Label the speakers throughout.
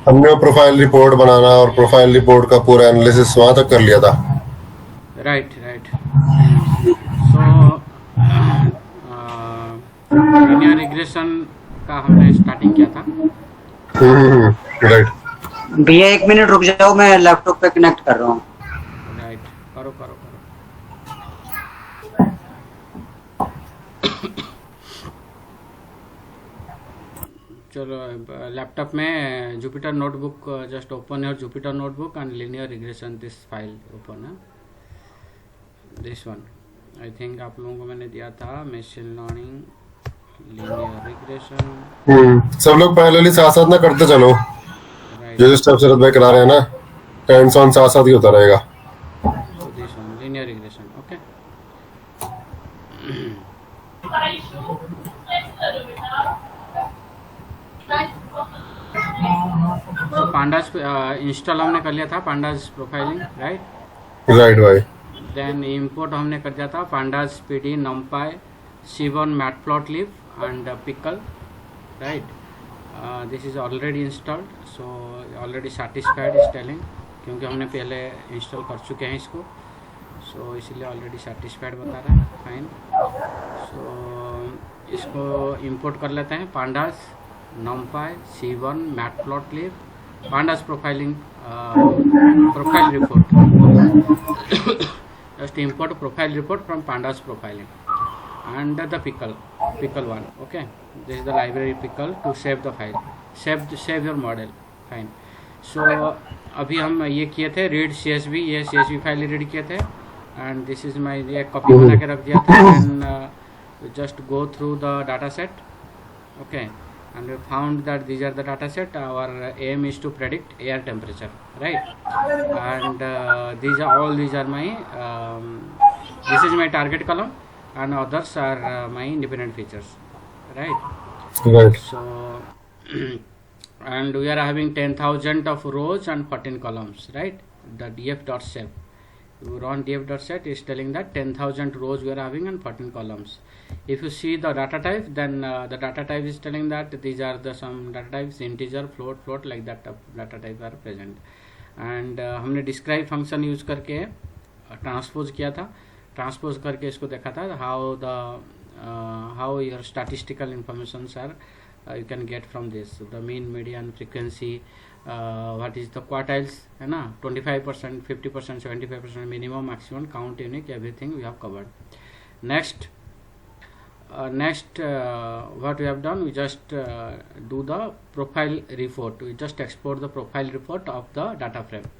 Speaker 1: हमने profile report बनाना और profile report का पूरा एनालिसिस वहां तक कर लिया था।
Speaker 2: Right right. सो लीनियर रिग्रेशन का हमने स्टार्टिंग किया था।
Speaker 1: राइट।
Speaker 3: भैया 1 मिनट रुक जाओ, मैं लैपटॉप पे कनेक्ट कर रहा हूँ।
Speaker 2: राइट, करो करो करो। चलो, लैपटॉप में Jupyter notebook, just open your Jupyter notebook and linear regression this file open है, दिस वन। आई थिंक आप लोगों को मैंने दिया था मशीन लर्निंग लीनियर रिग्रेशन।
Speaker 1: सब लोग पैरेलली साथ साथ ना करते चलो,
Speaker 2: राइट।
Speaker 1: जो जो स्टेप शरद भाई करा रहे हैं ना, हैंड्स ऑन साथ साथ ही होता रहेगा।
Speaker 2: So this one linear regression, okay. So pandas install हमने कर लिया था, पांडास प्रोफाइलिंग, राइट।
Speaker 1: राइट भाई।
Speaker 2: देन इंपोर्ट हमने कर दिया था pandas PD नमपाई C1 matplotlib and pickle, right. This is already installed, so already satisfied is telling, क्योंकि हमने पहले इंस्टॉल कर चुके हैं इसको, सो इसीलिए ऑलरेडी सेटिस्फाइड बता रहा है। फाइन। सो इसको इंपोर्ट कर लेते हैं, pandas नमपाई C1 matplotlib pandas profiling, profile report. Just import profile report from pandas profiling and the pickle one, okay. This is the library pickle to save the file, save your model. Fine. So अभी हम ये किए थे read CSV, ये CSV file read किए थे and this is my, ये copy बना के रख दिया था। and just go through the data set, okay, and we found that these are the data set. Our aim is to predict air temperature, right. And these are my this is my target column and others are my independent features, right.
Speaker 1: Right.
Speaker 2: So and we are having 10,000 of rows and 14 columns, right. The df.sep, you run df.set is telling that 10,000 rows we are having and 14 columns. If you see the data type, then the data type is telling that these are the some data types, integer, float like that data type are present. And हमने describe function use करके transpose किया था, transpose करके इसको देखा था how your statistical informations are you can get from this, the mean, median, frequency, what is the quartiles, है ना, 25%, 50%, 75%, minimum, maximum, count, unique, everything we have covered. Next, what we have done, we just do the profile report. We just export the profile report of the data frame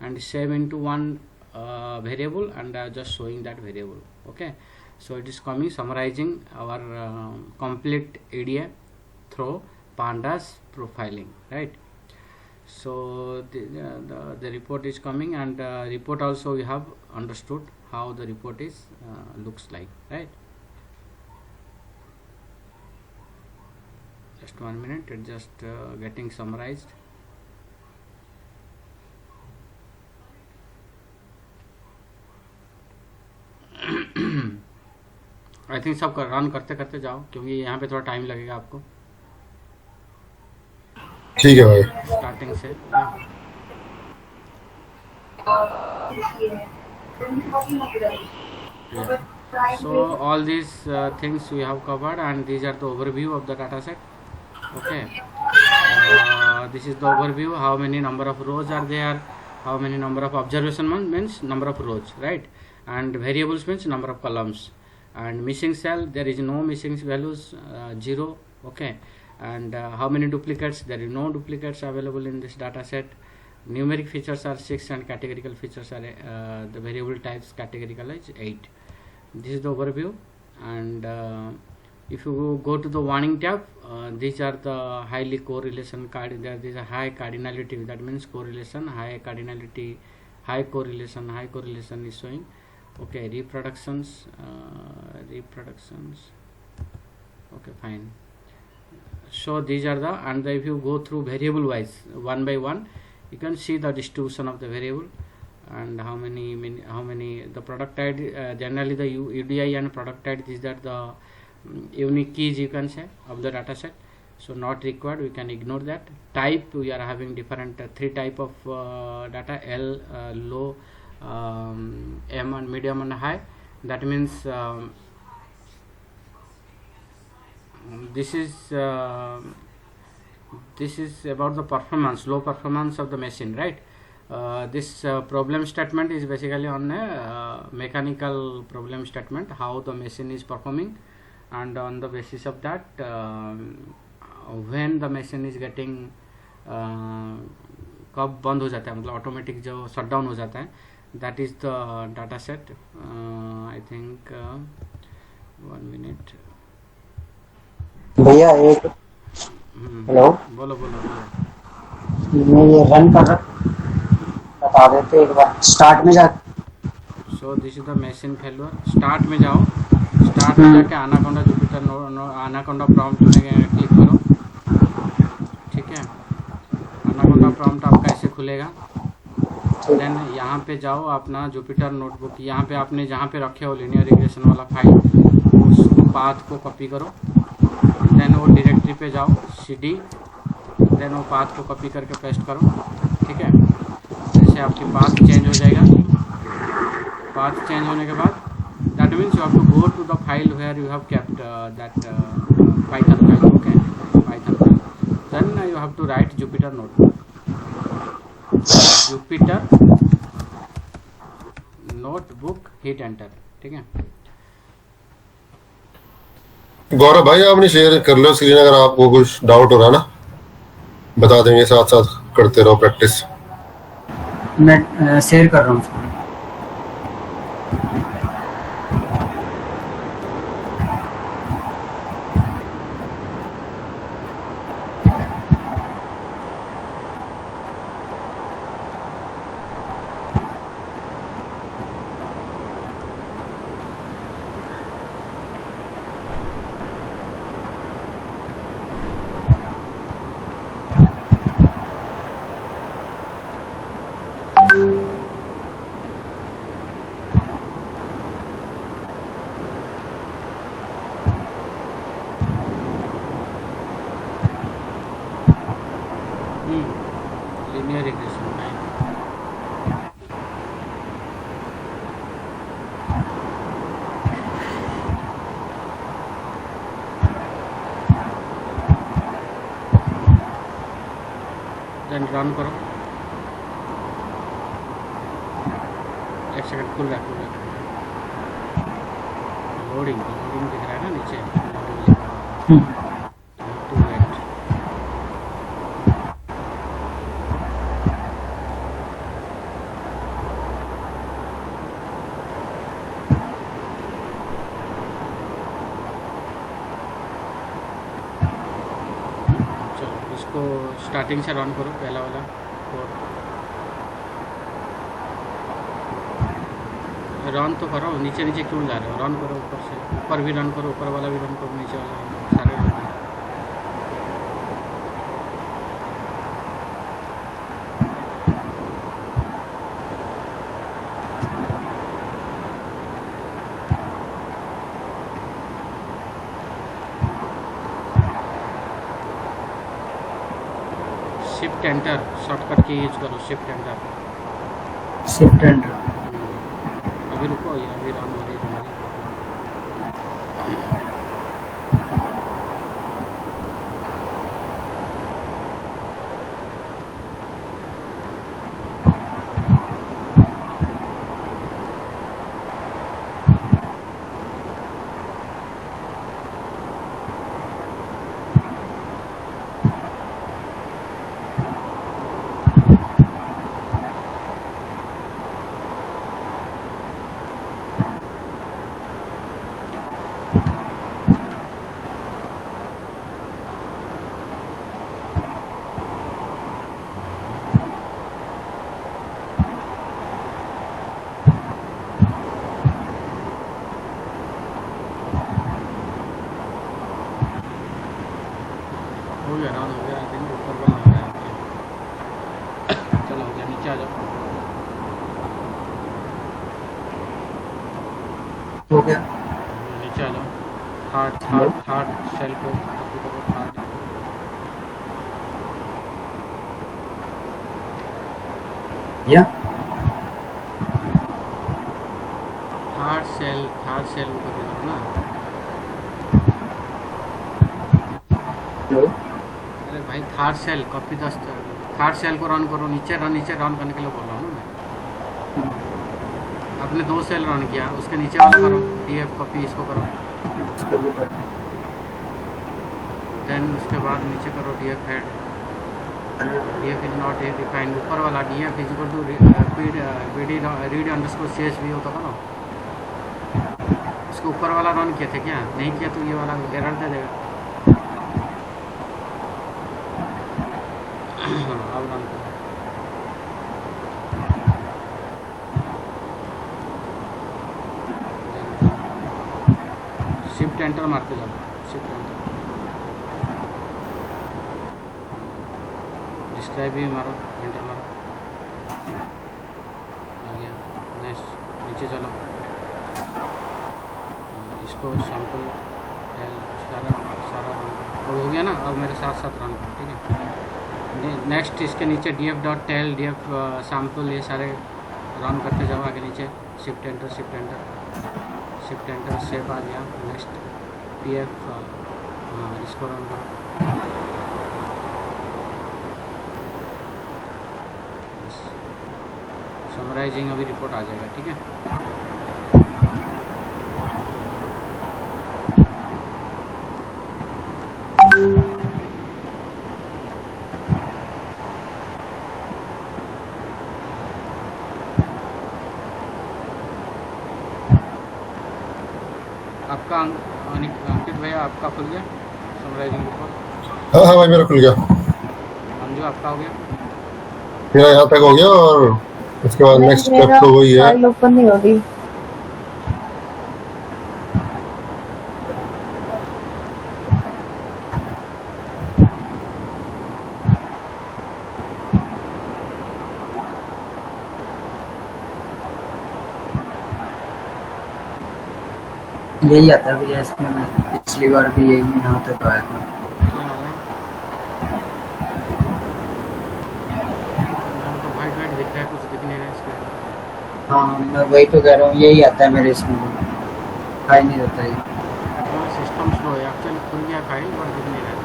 Speaker 2: and save into one variable and just showing that variable, okay. So it is coming summarizing our complete EDA through pandas profiling, right. So the report is coming, and report also we have understood how the report is looks like, right. Just 1 minute, it just getting summarized. I think सब run करते करते जाओ, क्योंकि यहाँ पे थोड़ा time लगेगा आपको
Speaker 1: ठीक है भाई।
Speaker 2: स्टार्टिंग से। So all these things we have covered, and these are the overview of the data set, okay. This is the overview, how many number of rows are there, how many number of observation means number of rows, right, and variables means number of columns, and missing cell, there is no missing values, 0, okay. And how many duplicates, there is no duplicates available in this data set. Numeric features are 6 and categorical features are the variable types categorical is 8. This is the overview. And if you go to the warning tab, these are the highly correlation card. There is a high cardinality, that means correlation, high cardinality, high correlation is showing, okay. Reproductions, okay, fine. So these are the, and if you go through variable wise one by one, you can see the distribution of the variable and how many the product ID, generally the UDI and product ID, these are the unique keys you can say of the data set. so not required, we can ignore that. Type, we are having different three type of data: L, low, M, and medium and high. That means this is about the performance, low performance of the machine, right? This problem statement is basically on a mechanical problem statement, how the machine is performing, and on the basis of that, when the machine is getting कब बंद हो जाता है, मतलब automatic जो shut down हो जाता है, that is the data set. I think 1 minute.
Speaker 3: भैया एक हेलो,
Speaker 2: बोलो बोलो बोलो.
Speaker 3: मैं ये रन कर बता देते एक बार. स्टार्ट में जा.
Speaker 2: सो this is the machine failure. Start में जाओ, स्टार्ट में जाके एनाकोंडा जुपिटर एनाकोंडा प्रॉम्प्ट में क्लिक करो. ठीक है, एनाकोंडा प्रॉम्प्ट आपका ऐसे खुलेगा. देन यहाँ पे जाओ, अपना जुपिटर नोटबुक, यहाँ पे आपने जहाँ पे रखे हो लीनियर रिग्रेशन वाला फाइल, उसको पाथ को कॉपी करो. देन वो डायरेक्टरी पे जाओ, cd, देन वो पाथ को कॉपी करके पेस्ट करो. ठीक है, जैसे आपकी पाथ चेंज हो जाएगा. पाथ चेंज होने के बाद that means you have to go to the file where you have kept that Python file. Okay, Python file. Then you have to write Jupyter notebook, Jupyter notebook, hit enter. ठीक है,
Speaker 1: गौरव भाई आपने share कर लो screen, अगर आपको कुछ doubt हो रहा ना बता देंगे, साथ साथ करते रहो प्रैक्टिस.
Speaker 3: मैं शेयर कर रहा हूँ.
Speaker 2: Linear regression. देन रन करो. एक सेकंड, खुल रहा है. लोडिंग दिख रहा है ना नीचे. To wait. चलो इसको स्टार्टिंग से रन करो, पहला वाला कोड रन तो करो. नीचे नीचे क्यों जा रहे हो? रन करो ऊपर से. ऊपर भी रन करो, ऊपर वाला भी रन करो, नीचे वाला रन करो, सारे रन करो. शिफ्ट एंटर शॉर्टकट की यूज करो. Shift enter.
Speaker 3: Shift enter.
Speaker 2: अभी रुको, ये अभी रन हो रही है. हो गया, रन हो गया. आई थिंक ऊपर वाला हो गया. चलो हो गया, नीचे आ जाओ.
Speaker 3: हो गया.
Speaker 2: नीचे आ जाओ. हार्ट सेल को कॉपी करो. हार्ट
Speaker 3: या
Speaker 2: थर्ड सेल को करो ना।
Speaker 3: हेलो
Speaker 2: अरे भाई third cell copy 10 third cell को रन करो, नीचे रन करने के लिए बोल रहा हूँ ना मैं। आपने 2 सेल रन किया, उसके नीचे वाला करो DF कॉपी, इसको करो। देन उसके बाद नीचे करो DF head, DF is not a defined, ऊपर वाला DF is equal to read underscore CSV हो तो करो। इसको ऊपर वाला रन किए थे क्या? नहीं किया तो ये वाला एरर दे देगा। अब रन करो। शिफ्ट एंटर मारते जाओ, शिफ्ट एंटर। डिस्क्राइब भी मारो, एंटर मारो, आ गया। नेक्स्ट नीचे चलो, इसको सैम्पल सारा सारा रन करो। अब हो गया ना, अब मेरे साथ साथ रन करो, ठीक है। नेक्स्ट इसके नीचे df.tel df सैम्पल, ये सारे रन करते जाओ आगे नीचे। Shift enter shift enter shift enter, save आ गया। नेक्स्ट df इसको रन करो। समराइजिंग अभी रिपोर्ट आ जाएगा, ठीक है। आपका अंकित भैया आपका खुल गया समराइजिंग रिपोर्ट?
Speaker 1: हाँ हाँ भाई मेरा खुल गया,
Speaker 2: अंजू आपका हो गया?
Speaker 1: मेरा यहाँ तक हो गया और उसके बाद नेक्स्ट स्टेप तो वही है।
Speaker 4: फाइल ओपन नहीं हो रही।
Speaker 3: यही आता है भैया इसमें, मैं पिछली बार भी यही यहाँ तक आया था।
Speaker 2: क्या वाला? तो वाइट वाइट दिख रहा है, कुछ दिख नहीं रहा है इसके।
Speaker 3: हाँ मैं वही तो कह रहा हूँ, यही आता है मेरे इसमें, दिखाई नहीं देता ये।
Speaker 2: सिस्टम स्लो है, एक्चुअली खुल गया फाइल पर दिख नहीं रहा है।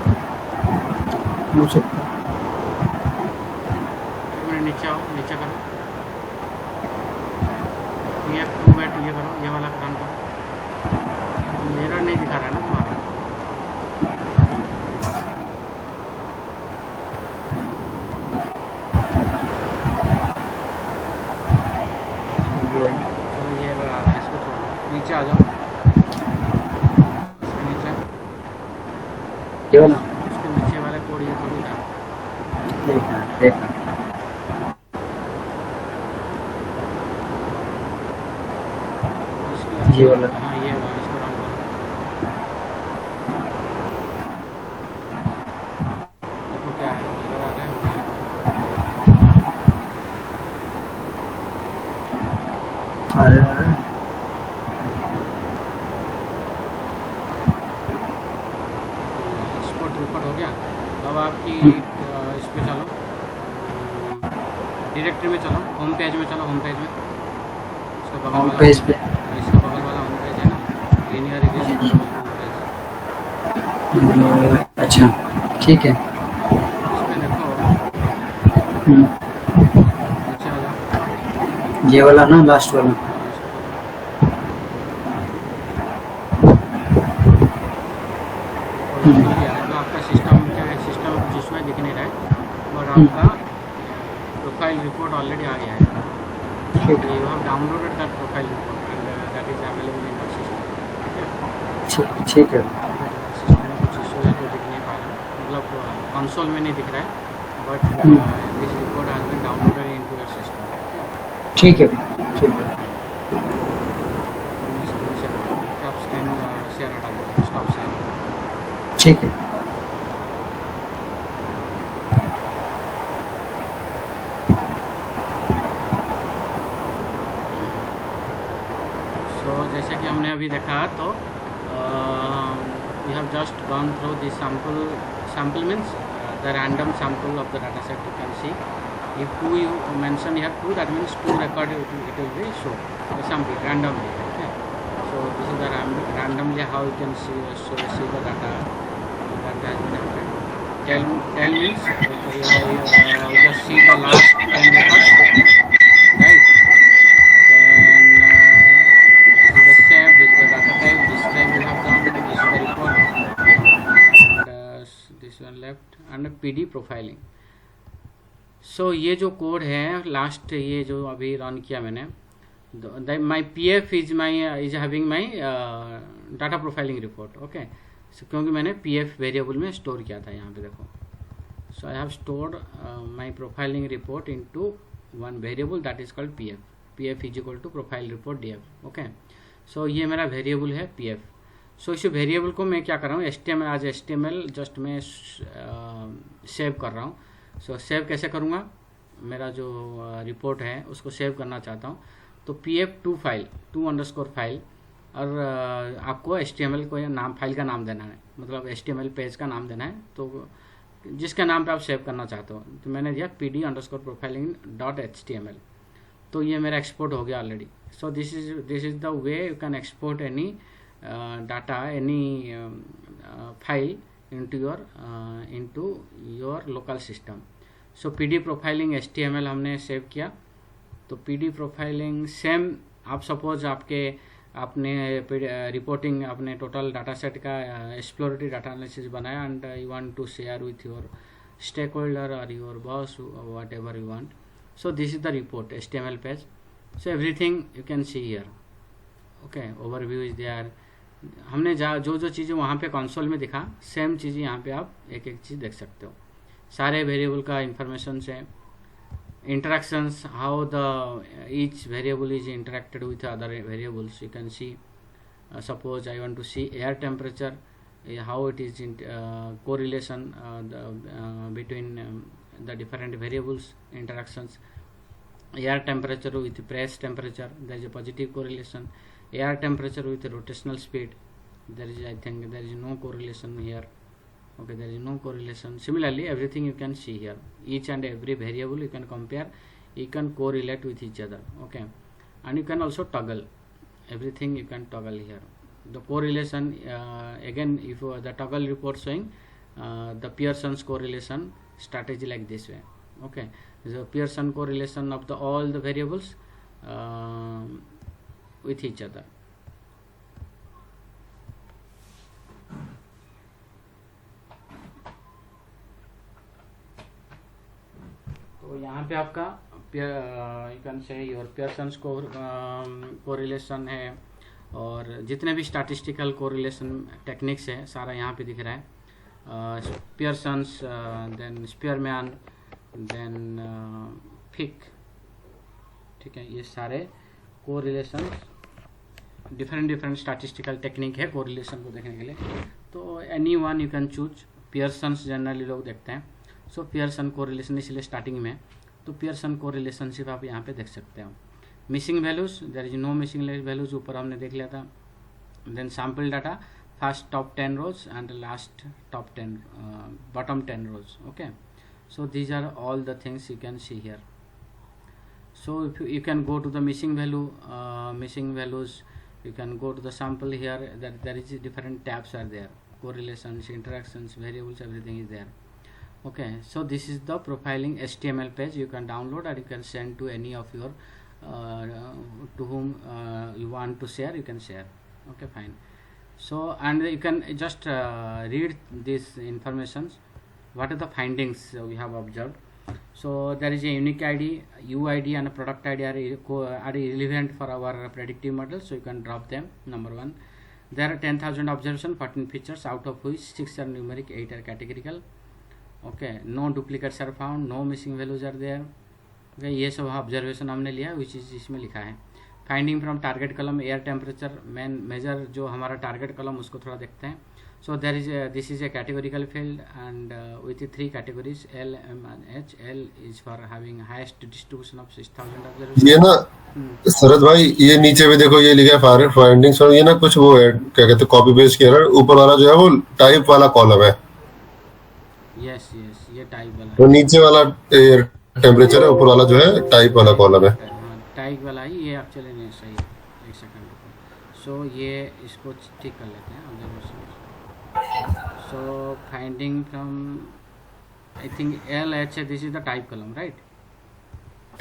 Speaker 3: हो सकता है।
Speaker 2: एक मिनट नीचे आओ, नीचे करो, ये 2 बैट ये करो, ये वाला रन करो। एरर नहीं दिखा रहा है ना तुम्हारा? चलो ये एरर आ रहा है, इसको छोड़ो, नीचे आ जाओ। इसके नीचे,
Speaker 3: क्यों ना
Speaker 2: उसके नीचे वाले कोड ये थोड़ी था।
Speaker 3: देखना देखना।
Speaker 2: इसकी
Speaker 3: ये वाला।
Speaker 2: हाँ ये वाला, इसको रन करो। देखो क्या है, एरर आ रहा है।
Speaker 3: अरे अरे
Speaker 2: एक्सपोर्ट रिपोर्ट हो गया। अब आपकी इस पे चलो, डायरेक्टरी में चलो, होम पेज में चलो, होम पेज में इसका बगल
Speaker 3: होम
Speaker 2: वाला,
Speaker 3: पेज पे।
Speaker 2: इसका बगल वाला होम पेज है ना, लीनियर रिग्रेशन होम पेज।
Speaker 3: अच्छा ठीक है।
Speaker 2: इसमें देखो, नीचे आ जाओ।
Speaker 3: ये वाला ना, लास्ट वाला।
Speaker 2: और खुल गया है, तो आपका सिस्टम क्या है, सिस्टम में कुछ इशू है, दिख नहीं रहा है, और आपका प्रोफाइल रिपोर्ट ऑलरेडी आ गया है।
Speaker 3: ठीक
Speaker 2: You have downloaded that profile report and that is available in your system.
Speaker 3: ठीक है।
Speaker 2: सिस्टम में कुछ इशू है तो दिख नहीं पा रहा, मतलब कंसोल में नहीं दिख रहा है, but this report has been downloaded into your system.
Speaker 3: ठीक है ठीक है।
Speaker 2: स्टॉप स्कैन शेयर हटा दो, स्टॉप शेयर।
Speaker 3: ठीक है।
Speaker 2: सो जैसे कि हमने अभी देखा, तो we have just gone through this sample means the random sample of the data set, you can see If 2 you mention here 2, that means 2 record it will be show assembly randomly. Okay, so this is the randomly how you can see the data that has been happened. 10 means you just see the last 10 records, right? Then this is the step, this is the data type, this type we have done, this is the report, and this one left, and PD profiling. सो ये जो code है last, ये जो अभी run किया मैंने, माई PF is having my data profiling report. Okay, क्योंकि मैंने PF वेरिएबल में स्टोर किया था. यहाँ पे देखो, so I have stored my profiling report into one variable that is called PF is equal to profile report DF. Okay, so ये मेरा वेरिएबल है PF. सो इस वेरिएबल को मैं क्या कर रहा हूँ, HTML जस्ट मैं सेव कर रहा हूँ. सो सेव कैसे करूँगा, मेरा जो रिपोर्ट है उसको सेव करना चाहता हूँ, तो PF2 फाइल 2_ फाइल, और आपको HTML को नाम, फाइल का नाम देना है, मतलब HTML पेज का नाम देना है, तो जिसके नाम पे आप सेव करना चाहते हो. तो मैंने दिया PD_profiling.html. तो ये मेरा एक्सपोर्ट हो गया already. So this is the way you can export any data, any file into your local system. So PD profiling HTML हमने सेव किया. तो PD profiling सेम, आप सपोज आपने रिपोर्टिंग अपने टोटल डाटा सेट का exploratory data analysis बनाया, and you want to share with your stakeholder और your boss, whatever you want. So this is the report HTML page. So everything you can see here. Okay, overview is there. हमने जो चीज़ें वहाँ पे console में दिखा, same चीज़ें यहाँ पे आप एक एक चीज़ देख सकते हो. सारे वेरिएबल का इंफॉर्मेशन से, interactions, how the each variable is interacted with other variables. You can see, suppose I want to see air temperature, how it is correlation between the different variables, interactions. Air temperature with press temperature, there is a positive correlation. Air temperature with rotational speed, there is, I think there is no correlation here. Okay, there is no correlation. Similarly, everything you can see here, each and every variable you can compare, you can correlate with each other. Okay, and you can also toggle everything, you can toggle here the correlation. Again, if the toggle report showing the Pearson's correlation strategy like this way. Okay, the Pearson correlation of all the variables with each other. तो यहाँ पे आपका you can से your Pearson's correlation है, और जितने भी statistical correlation techniques है सारा यहाँ पे दिख रहा है. Pearson's, then Spearman, then phik. ठीक है, ये सारे कोरिलेशन, डिफरेंट स्टैटिस्टिकल टेक्निक है कोरिलेशन को देखने के लिए. तो any one you can choose. Pearson's generally लोग देखते हैं. सो पियर्सन कोरिलेशन इसलिए स्टार्टिंग में, तो पियर्सन कोरिलेशनशिप आप यहाँ पे देख सकते हो. Missing values, there is no missing values, ऊपर हमने देख लिया था. Then sample data, first top 10 rows and last top 10 bottom 10 rows. Okay, so these are all the things you can see here. So if you can go to the missing values, you can go to the sample here, that there is different tabs are there, correlations, interactions, variables, everything is there. Okay, so this is the profiling HTML page. You can download and you can send to any of your to whom you want to share, you can share. Okay, fine. So, and you can just read these informations, what are the findings we have observed. So there is a unique ID, UID and a product ID are relevant for our predictive model, so you can drop them. Number 1, there are 10,000 observations, 14 features, out of which 6 are numeric, 8 are categorical. Okay, no duplicates are found, no missing values are there. Okay, ये सब observation हमने लिया, which is इसमें लिखा है. Finding from target column, air temperature measure, जो हमारा target column उसको थोड़ा देखते हैं. So this is a categorical field, and with the 3 categories L, M and H. L is for having highest distribution of 6,000 observations.
Speaker 1: ये ना शरद भाई, ये नीचे भी देखो, ये लिखा है फाइंडिंग्स, और ये ना कुछ वो है, क्या कहते हैं, कॉपी पेस्ट किया है. ऊपर वाला जो है वो टाइप वाला कॉलम है.
Speaker 2: यस, ये टाइप वाला.
Speaker 1: तो नीचे वाला एयर टेम्परेचर है, ऊपर वाला जो है टाइप वाला कॉलम है।
Speaker 2: हाँ टाइप वाला ही ये एक्चुअली नहीं सही है। एक सेकंड रुको। सो ये इसको ठीक कर लेते हैं observation. So finding from I think L H है, this is the type column right,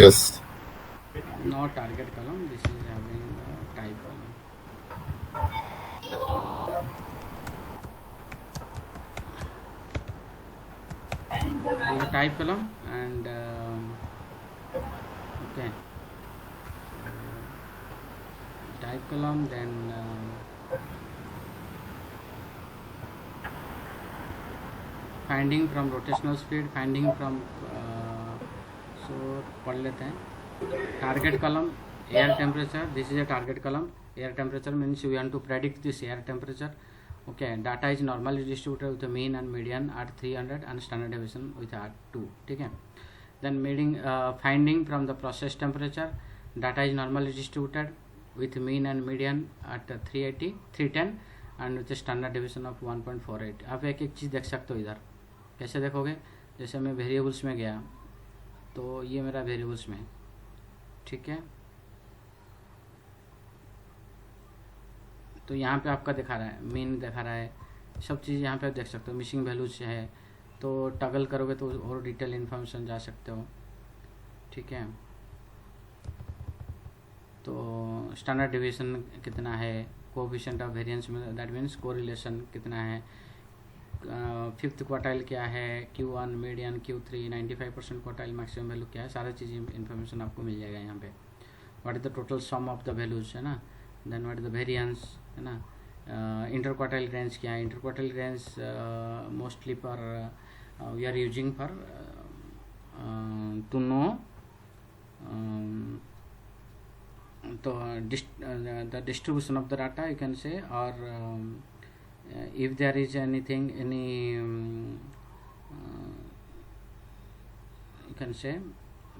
Speaker 1: yes,
Speaker 2: not target column, this is having a type column. This is a type column and okay, type column, then finding from rotational speed, finding from so पढ़ लेते हैं। Target column, air temperature, this is a target column. Air temperature means we want to predict this air temperature. Okay, data is normally distributed with the mean and median at 300 and standard deviation with at 2, ठीक है। Then finding from the process temperature, data is normally distributed with mean and median at 380 310 and with a standard deviation of 1.48। आप एक एक चीज़ देख सकते हो इधर, कैसे देखोगे, जैसे मैं वेरिएबल्स में गया तो ये मेरा वेरिएबल्स में है, ठीक है। तो यहाँ पे आपका दिखा रहा है, मीन दिखा रहा है, सब चीज़ यहाँ पे आप देख सकते हो। मिसिंग वैल्यूज है तो टगल करोगे तो और डिटेल इन्फॉर्मेशन जा सकते हो, ठीक है। तो स्टैंडर्ड डिवीजन कितना है, कोएफिशिएंट ऑफ वेरिएंस में दैट मीन्स कोरिलेशन कितना है, फिफ्थ क्वार्टाइल क्या है, Q1 median, Q3 95% quartile, maximum value क्या है, सारा चीज़ इन्फॉर्मेशन आपको मिल जाएगा यहाँ पे। What is the total sum of the values है ना, then what is the variance है ना, इंटर क्वार्टाइल रेंज क्या है, inter quartile range mostly for we are using for to know तो the distribution of the data you can say, और if there is anything any you can say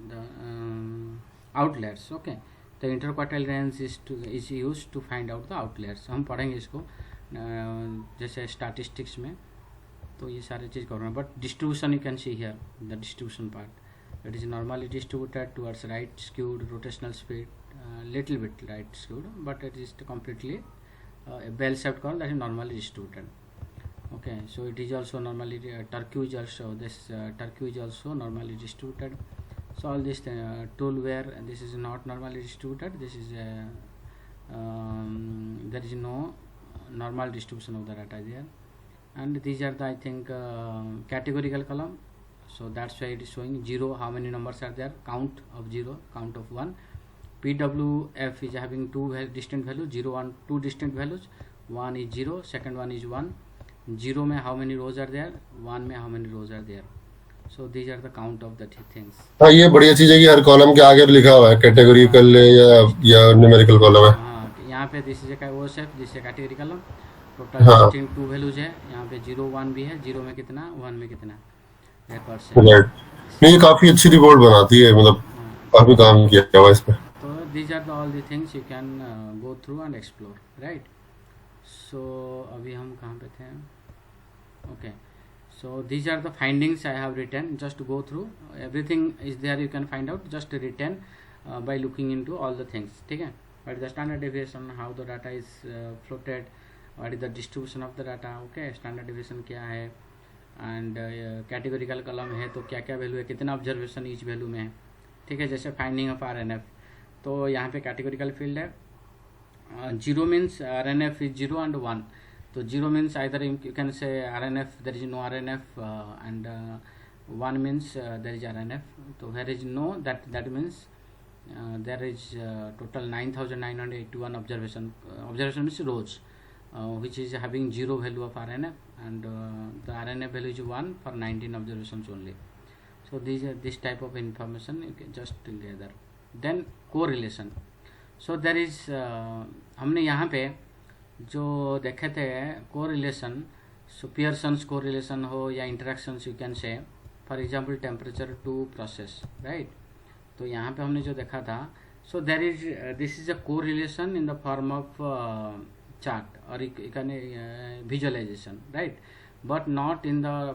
Speaker 2: the outliers, okay, the interquartile range is used to find out the outliers। हम पढ़ेंगे इसको जैसे statistics में, तो ये सारी चीज़ कर रहे हैं। But distribution you can see here the distribution part, it is normally distributed towards right skewed, rotational speed little bit right skewed, but it is completely a bell shaped curve that is normally distributed, okay। So it is also normally turkey is also this turkey is also normally distributed। So all this tool where this is not normally distributed, this is there is no normal distribution of the data there, and these are the I think categorical column, so that's why it is showing 0, how many numbers are there, count of 0, count of 1। PWF is having two distinct values, 0 and 2 distinct values, one is 0, second one is 1। 0 में how many rows are there, 1 में how many rows are there, so these are the count of the things।
Speaker 1: हाँ ये बढ़िया चीज है कि हर column के आगे लिखा हुआ है कैटेगोरिकल या न्यूमेरिकल कॉलम है।
Speaker 2: हाँ यहाँ पे दिस इज वो shape, this category column, total distinct 2 values है, यहाँ पे 0 1 भी है, 0 में कितना, 1 में कितना,
Speaker 1: राइट। नहीं ये काफी अच्छी रिपोर्ट बनाती है, मतलब काफी काम किया हुआ इस पे।
Speaker 2: So these are all the things you can go through and explore, right? So अभी हम कहाँ पे थे, okay, so these are the findings I have written, just go through everything is there, you can find out, just written by looking into all the things, ठीक है। what is the standard deviation, how the data is floated, what is the distribution of the data, okay, standard deviation क्या है, and categorical column है तो क्या क्या value है, कितना ऑब्जर्वेशन ईच वैल्यू में है, ठीक है। जैसे फाइंडिंग ऑफ RNF, तो यहाँ पे कैटेगोरिकल फील्ड है, 0 मीन्स RNF इज 0 and 1, तो 0 means either you can say RNF there is no RNF and 1 means there is RNF, तो where is no that means there is total 9981 observation means rows which is having 0 value of RNF and the RNF value is 1 for 19 observations only। So this type of information you can just gather। Then correlation, so there is हमने यहाँ पे जो देखे थे correlation, so Pearson's correlation हो या interactions you can say, for example temperature to process, right। तो यहाँ पे हमने जो देखा था, so there is this is a correlation in the form of chart or visualization, right, but not in the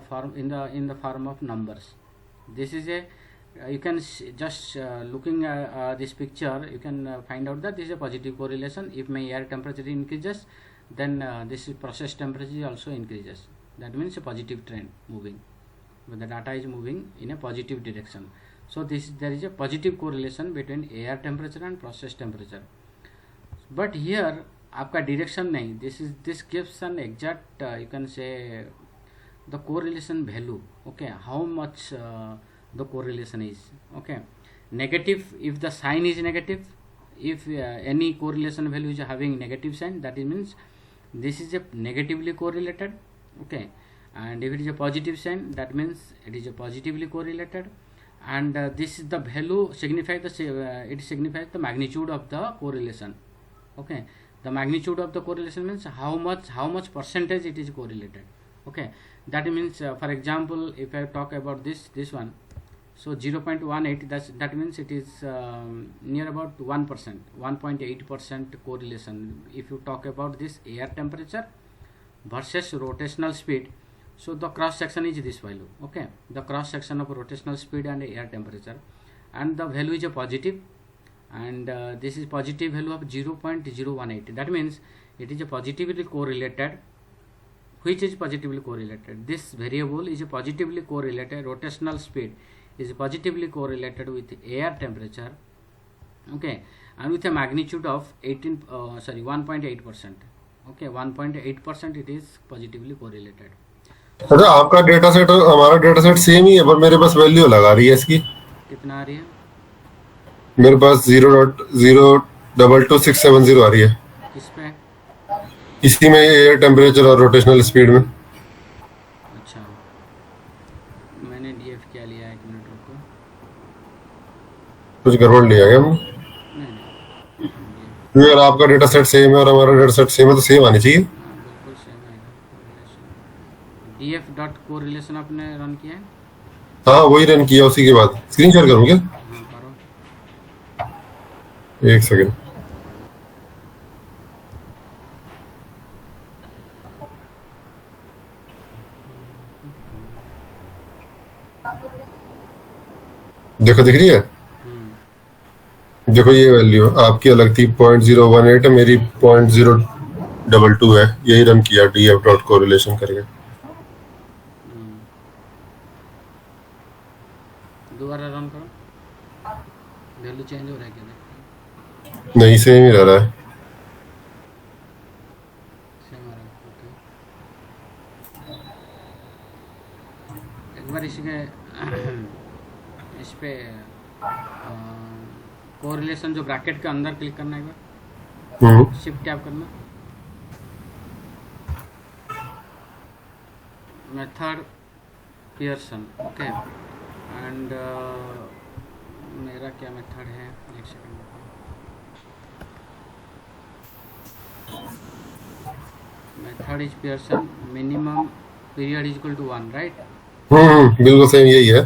Speaker 2: form of numbers। this is a you can just looking at this picture, you can find out that this is a positive correlation. If my air temperature increases, then this is process temperature also increases. That means a positive trend moving, when the data is moving in a positive direction. So there is a positive correlation between air temperature and process temperature. But here आपका direction नहीं, this gives an exact you can say the correlation value. Okay, how much the correlation is. Okay, negative if the sign is negative, if any correlation value is having negative sign, that means this is a negatively correlated. Okay, and if it is a positive sign, that means it is a positively correlated. And this is the value signifies it signifies the magnitude of the correlation. Okay, the magnitude of the correlation means how much percentage it is correlated. Okay, that means for example, if I talk about this one, so 0.18, that means it is near about 1%, 1.8% correlation. If you talk about this air temperature versus rotational speed, so the cross section is this value. Okay, the cross section of rotational speed and air temperature, and the value is a positive, and this is positive value of 0.018. That means it is a positively correlated. Which is positively correlated? This variable is a positively correlated. Rotational speed is positively correlated with air temperature. Okay, and with a magnitude of 1.8%. Okay, 1.8% it is positively correlated.
Speaker 1: अच्छा, आपका data set और हमारा data set same ही है, पर मेरे पास value लगा रही है इसकी.
Speaker 2: कितना आ रही है?
Speaker 1: मेरे पास 0.022670 आ रही है.
Speaker 2: किस पे?
Speaker 1: इसी में एयर टेम्परेचर और रोटेशनल स्पीड में.
Speaker 2: अच्छा, मैंने डीएफ क्या लिया? 1 मिनट रुको.
Speaker 1: कुछ गड़बड़ लिया क्या हमने?
Speaker 2: नहीं,
Speaker 1: क्योंकि अगर आपका डेटा सेट सेम है और हमारा डेटा सेट सेम है तो सेम आनी चाहिए.
Speaker 2: बिल्कुल सेम आएगा. डीएफ डॉट कोरिलेशन आपने रन किया है?
Speaker 1: हाँ, वही रन किया. उसी के बाद स्क्रीन शेयर करूँ क्या?
Speaker 2: हाँ, करो.
Speaker 1: 1 सेकेंड. देखो, दिख रही है? देखो, ये वैल्यू आपकी अलग थी 0.018 है, मेरी 0.022 है. यही रन किया df डॉट कोरिलेशन करके.
Speaker 2: दोबारा रन करो. वैल्यू चेंज हो रहा है क्या?
Speaker 1: नहीं, सेम ही रह रहा है.
Speaker 2: सेम आ रहा है. ओके, एक बार इस पे कोरिलेशन जो ब्रैकेट के अंदर क्लिक करना है. एक बार शिफ्ट टैब करना. Method Pearson. ओके, एंड मेरा क्या मेथड है? एक second. Method is Pearson. Minimum period is equal to 1, right?
Speaker 1: बिल्कुल सेम यही है.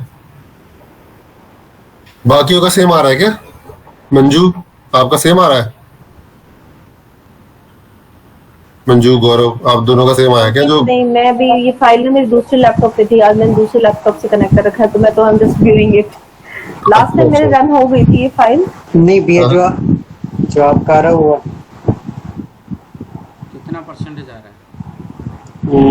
Speaker 1: बाकियों का सेम आ रहा है क्या? मंजू, आपका सेम आ रहा है? मंजू, गौरव, आप दोनों का सेम आया क्या? जो
Speaker 4: नहीं, मैं अभी ये फाइल ना मेरे दूसरे लैपटॉप पे थी. आज मैंने दूसरे लैपटॉप से कनेक्ट कर रखा है, तो मैं तो just viewing it. Last time मेरे रन हो गई थी ये फाइल.
Speaker 3: नहीं भैया, जो आपका आ रहा है वो
Speaker 2: कितना परसेंटेज आ रहा है?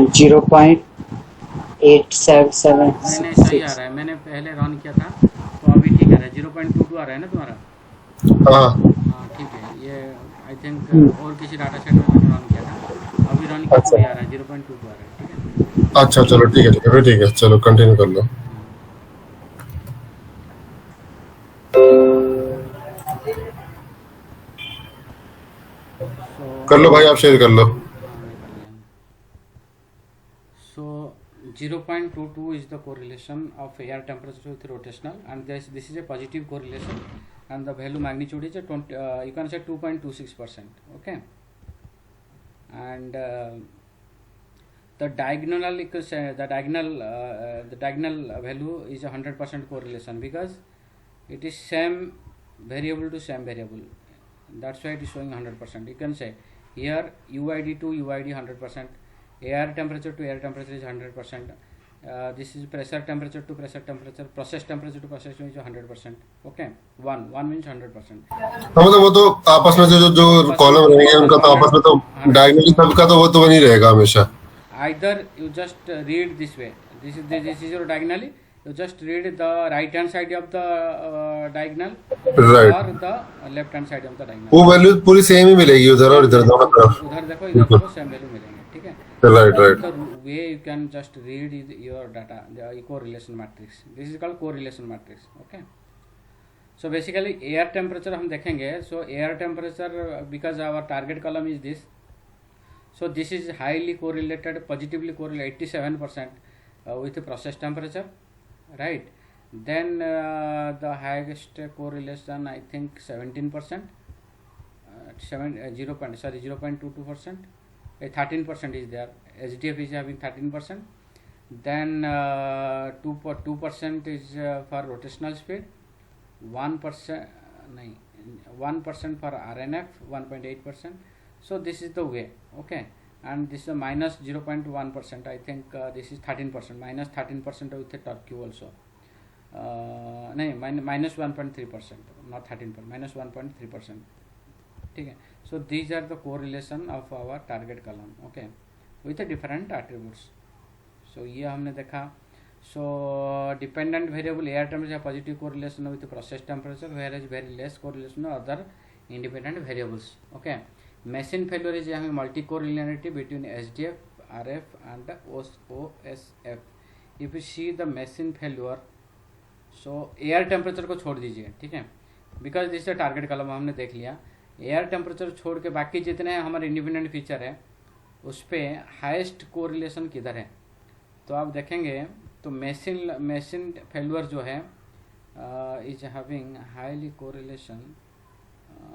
Speaker 3: 0.877.
Speaker 2: नहीं, सही आ रहा है. मैंने पहले रन किया था तो अभी ठीक आ रहा है. 0.22 आ रहा है ना तुम्हारा?
Speaker 1: हाँ,
Speaker 2: ठीक है. ये आई थिंक और किसी डाटा सेट में मैंने रन किया था. अभी रन किया तो आ रहा है 0.22 आ रहा है. ठीक है.
Speaker 1: अच्छा, चलो ठीक है, फिर ठीक है. चलो कंटिन्यू कर लो. कर लो भाई, आप शेयर कर लो.
Speaker 2: So 0.22 is the correlation of air temperature with rotational, and this is a positive correlation, and the value magnitude is a 20, you can say 2.26%. Okay, and the diagonal value is a 100% correlation, because it is same variable to same variable. That's why it is showing 100%. You can say here UID to UID 100%, air temperature to air temperature is 100%, this is pressure temperature to pressure temperature, process temperature to process means 100%. Okay, one means 100%.
Speaker 1: हाँ मतलब वो तो आपस में जो जो column रहेंगे उनका तो आपस में तो डायगोनली सबका तो वो तो वही रहेगा हमेशा।
Speaker 2: Either you just read this way, this is your diagonally, you just read the right hand side of the diagonal
Speaker 1: Right.
Speaker 2: or the left hand side of the diagonal.
Speaker 1: वो वैल्यू पूरी same ही मिलेगी उधर और इधर दोनों तरफ।
Speaker 2: उधर देखो इधर देखो सेम वैल्यू मिलेंगे, ठीक है।
Speaker 1: Right, right.
Speaker 2: The way you can just read is your data, the correlation matrix. This is called correlation matrix. Okay. So basically air temperature हम देखेंगे. So air temperature, because our target column is this, so this is highly correlated, positively correlated 87% with the process temperature, right? Then the highest correlation I think 17%, 0.22%. 13% is there. SDF is having 13%. Then 2% is for rotational speed. 1% for RNF, 1.8%. So this is the way. Okay, and this is a minus 0.1%. I think this is 13%. Minus 13% with the Turkey also. Minus 1.3%, not 13%. Minus 1.3%. ठीक है. So these are the correlation of our target column, okay, with the different attributes. So ये हमने देखा. So dependent variable air temperature positive correlation with the process temperature, whereas very less correlation with other independent variables. Okay, machine failure is having multi-correlationality between SDF, RF and OSF. If you see the machine failure, so air temperature को छोड़ दीजिए, ठीक है, because this is target column हमने देख लिया. Air temperature छोड़ के बाकी जितने हमारे इंडिपेंडेंट फीचर है उस पर हाईएस्ट कोरिलेशन किधर है, तो आप देखेंगे तो मशीन फेल्यूर जो है is having highly correlation,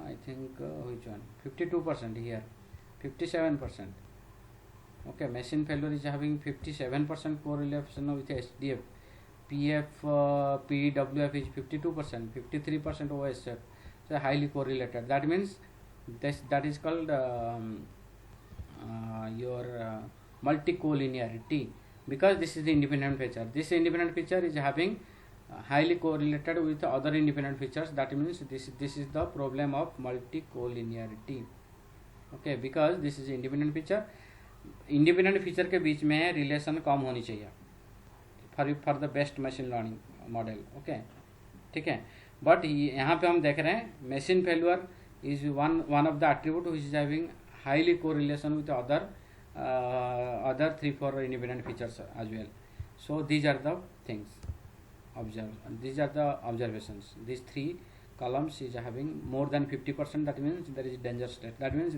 Speaker 2: I think which one, 52% here, 57%. Okay, machine failure is having 57% correlation with SDF. PF, PWF is 52%, 53% OSF. So highly correlated. That means that is called your multicollinearity, because this is the independent feature. This independent feature is having highly correlated with other independent features. That means this is the problem of multicollinearity. Okay, because this is independent feature. Independent feature के बीच में relation कम होनी चाहिए for the best machine learning model. Okay, ठीक है. But यहाँ पे हम देख रहे हैं machine failure is one of the attribute which is having highly correlation with other 3-4 independent features as well. So these are the things these are the observations. These 3 columns is having more than 50%. That means there is danger state. That means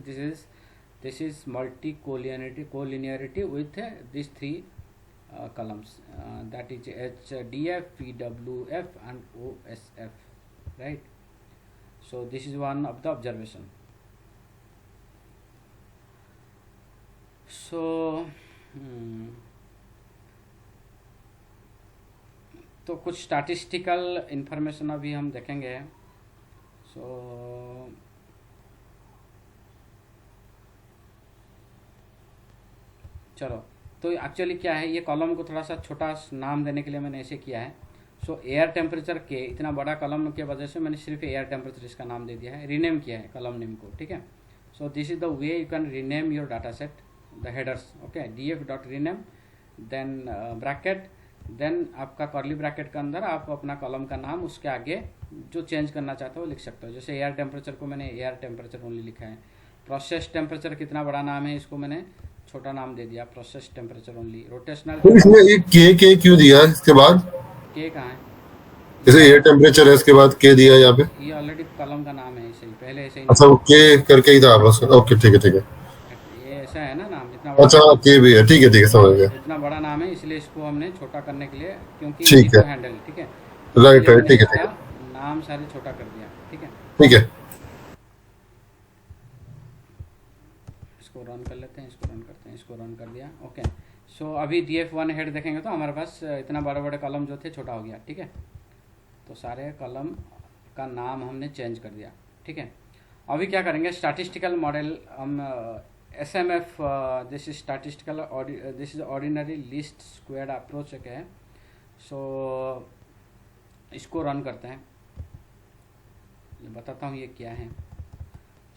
Speaker 2: this is multi-collinearity with these 3 columns, that is HDF, PWF and OSF, right? So this is one of the observation. So तो कुछ statistical information अभी हम देखेंगे. सो चलो, तो actually क्या है, ये कॉलम को थोड़ा सा छोटा नाम देने के लिए मैंने ऐसे किया है. सो एयर टेम्परेचर के इतना बड़ा कॉलम के वजह से मैंने सिर्फ एयर टेम्परेचर इसका नाम दे दिया है, रीनेम किया है कॉलम नेम को, ठीक है. So this is the way you can rename your data set, the headers. Okay, df.rename, then bracket, then आपका कर्ली ब्रैकेट के अंदर आप अपना कॉलम का नाम, उसके आगे जो चेंज करना चाहते हो लिख सकते हो. जैसे एयर टेम्परेचर को मैंने एयर टेम्परेचर ओनली लिखा है. प्रोसेस टेम्परेचर कितना बड़ा नाम है, इसको मैंने छोटा नाम दे दिया, प्रोसेस टेम्परेचर ओनली. रोटेशनल,
Speaker 1: तो इसमें एक के क्यों दिया है इसके बाद?
Speaker 2: के कहाँ है?
Speaker 1: जैसे एयर टेम्परेचर है इसके बाद के दिया है यहाँ पे.
Speaker 2: ये ऑलरेडी कॉलम का नाम है, ऐसे ही पहले ऐसे ही.
Speaker 1: अच्छा, वो के करके ही था बस. ओके, ठीक है ठीक है.
Speaker 2: ये ऐसा है ना नाम, जितना
Speaker 1: अच्छा, के भी है, ठीक है समझ गया.
Speaker 2: इतना बड़ा नाम है, इसलिए इसको हमने छोटा करने के लिए, क्योंकि
Speaker 1: ठीक है.
Speaker 2: हैंडल, ठीक है,
Speaker 1: राइट राइट, ठीक है ठीक है
Speaker 2: नाम सारे छोटा कर दिया, ठीक है.
Speaker 1: ठीक है.
Speaker 2: इसको रन कर लेते हैं, इसको रन करते हैं, इसको रन कर दिया. ओके, सो अभी df1 हेड देखेंगे तो हमारे पास इतना बड़े बड़े कॉलम जो थे छोटा हो गया, ठीक है. तो सारे कॉलम का नाम हमने चेंज कर दिया, ठीक है. अभी क्या करेंगे, स्टैटिस्टिकल मॉडल हम SMF, this is statistical this is ordinary least squared approach है. सो इसको रन करते हैं, ये बताता हूँ ये क्या है.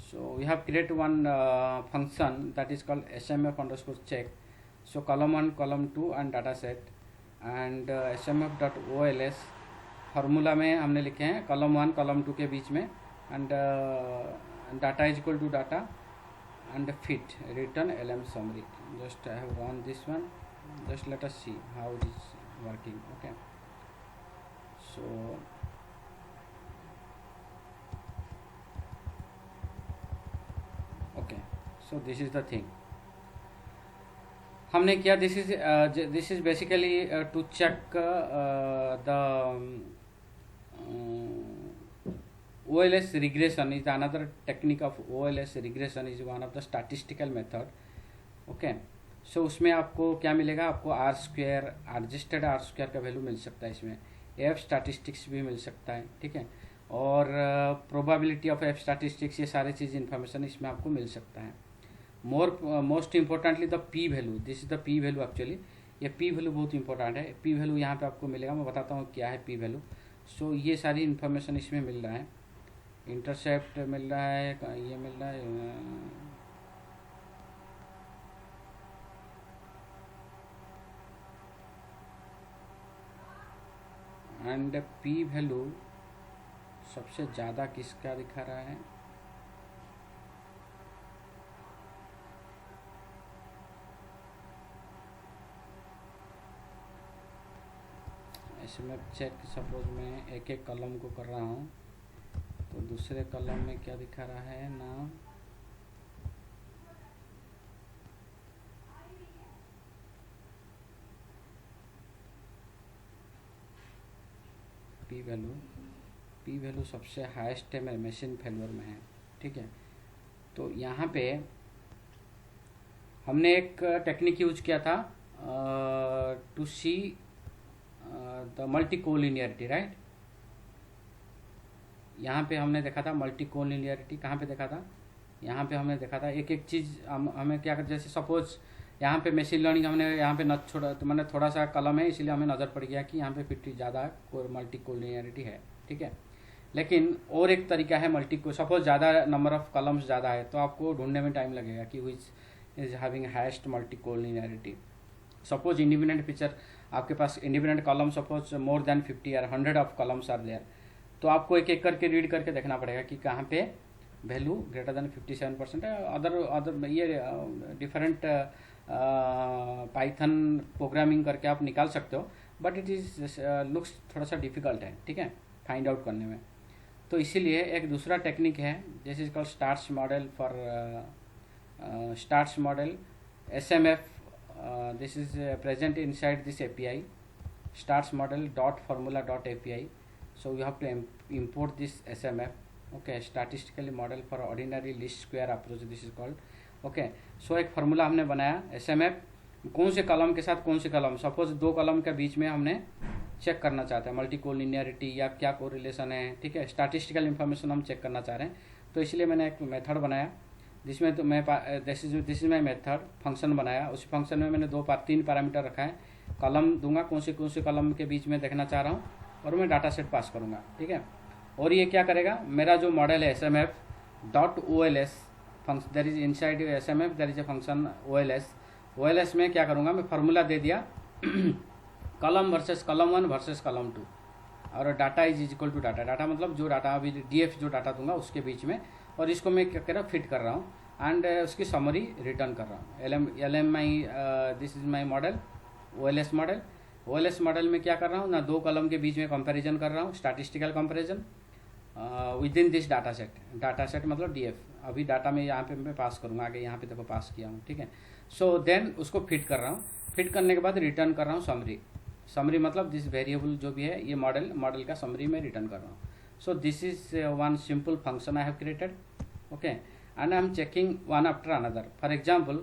Speaker 2: So we have create one function that is called SMF underscore check. So column 1 column 2 and data set and SMF.OLS formula में हमने लिखे हैं कॉलम 1 कॉलम 2 के बीच में and data is equal to data and fit return LM summary. Just I have run this one, just let us see how it is working. Okay, so okay, so this is the thing हमने किया. This is basically to check the OLS regression is another technique of OLS regression is one of the statistical method. Okay, so उसमें आपको क्या मिलेगा, आपको R square adjusted R square का value मिल सकता है, इसमें F स्टैटिस्टिक्स भी मिल सकता है. ठीक है, और प्रोबेबिलिटी ऑफ F स्टैटिस्टिक्स, ये सारी चीज़ इन्फॉर्मेशन इसमें आपको मिल सकता है. Most importantly the P value, this is the P value. Actually ये P वैल्यू बहुत इंपॉर्टेंट है. P वैल्यू यहाँ पे आपको मिलेगा, मैं बताता हूँ क्या है P वैल्यू. सो ये सारी इन्फॉर्मेशन इसमें मिल रहा है. इंटरसेप्ट मिल रहा है, ये मिल रहा है, एंड P वैल्यू सबसे ज़्यादा किसका दिखा रहा है, इसमें चेक. सपोज मैं एक एक कॉलम को कर रहा हूँ, तो दूसरे कॉलम में क्या दिखा रहा है ना, P वैल्यू सबसे हाईएस्ट है मशीन फेल्योर में है. ठीक है, तो यहाँ पे हमने एक टेक्निक यूज किया था to see the multi collinearity, right. यहाँ पे हमने देखा था मल्टी कोलिनियरिटी. कहाँ पे देखा था, यहाँ पे हमने देखा था एक एक चीज़ हमें क्या कर, जैसे सपोज यहाँ पे मशीन लर्निंग हमने यहाँ पे न छोड़ा, तो मैंने थोड़ा सा कलम है इसलिए हमें नज़र पड़ गया कि यहाँ पे 50 ज़्यादा मल्टी कोलिनियरिटी है. ठीक है, लेकिन और एक तरीका है मल्टी को, सपोज ज़्यादा नंबर ऑफ कलम्स ज़्यादा है तो आपको ढूंढने में टाइम लगेगा कि which is having highest multicollinearity. Suppose independent picture, आपके पास independent column suppose more than 50 और 100 ऑफ कॉलम्स आर देयर, तो आपको एक एक करके रीड करके देखना पड़ेगा कि कहाँ पे वैल्यू ग्रेटर देन 57% है. अदर ये डिफरेंट पाइथन प्रोग्रामिंग करके आप निकाल सकते हो, बट इट इज लुक्स थोड़ा सा डिफिकल्ट है. ठीक है, फाइंड आउट करने में. तो इसीलिए एक दूसरा टेक्निक है, this is called stars model for stars model SMF. This is present inside this API, starts model dot formula dot API. So you have to import this SMF. Okay, statistically model for ordinary least square approach, this is called. Okay, so एक formula हमने बनाया SMF, कौन से column के साथ कौन से column, suppose दो कॉलम के बीच में हमने चेक करना चाहते हैं मल्टी कोलिनियरिटी या क्या कोरिलेशन है. ठीक है, स्टैटिस्टिकल इन्फॉर्मेशन हम चेक करना चाह रहे हैं, तो इसलिए मैंने एक मेथड बनाया जिसमें, तो मैं this is my method function बनाया. उस फंक्शन में मैंने 3 पैरामीटर रखा है. कॉलम दूंगा, कौन से कॉलम के बीच में देखना चाह रहा हूँ, और मैं डाटा सेट पास करूँगा. ठीक है, और ये क्या करेगा, मेरा जो मॉडल है SMF.OLS function, there is inside SMF there is a function OLS में क्या करूँगा, मैं फार्मूला दे दिया column versus column 1 versus column 2, और data is equal to data मतलब जो डाटा अभी DF जो डाटा दूंगा उसके बीच में, और इसको मैं क्या कर रहा हूँ, फिट कर रहा हूँ एंड उसकी समरी रिटर्न कर रहा हूँ. LM my this is my model OLS model में क्या कर रहा हूँ ना, 2 कॉलम के बीच में कंपैरिजन कर रहा हूँ, statistical comparison with in this data set मतलब DF. अभी डाटा में यहाँ पे मैं पास करूँगा, आगे यहाँ पे देखो पास किया हूँ. ठीक है, सो देन उसको फिट कर रहा हूँ, फिट करने के बाद रिटर्न कर रहा हूँ समरी मतलब दिस वेरिएबल जो भी है, ये मॉडल का समरी में रिटर्न कर रहा हूँ. सो this is one simple function I have created. Okay, and I am checking one after another. For example,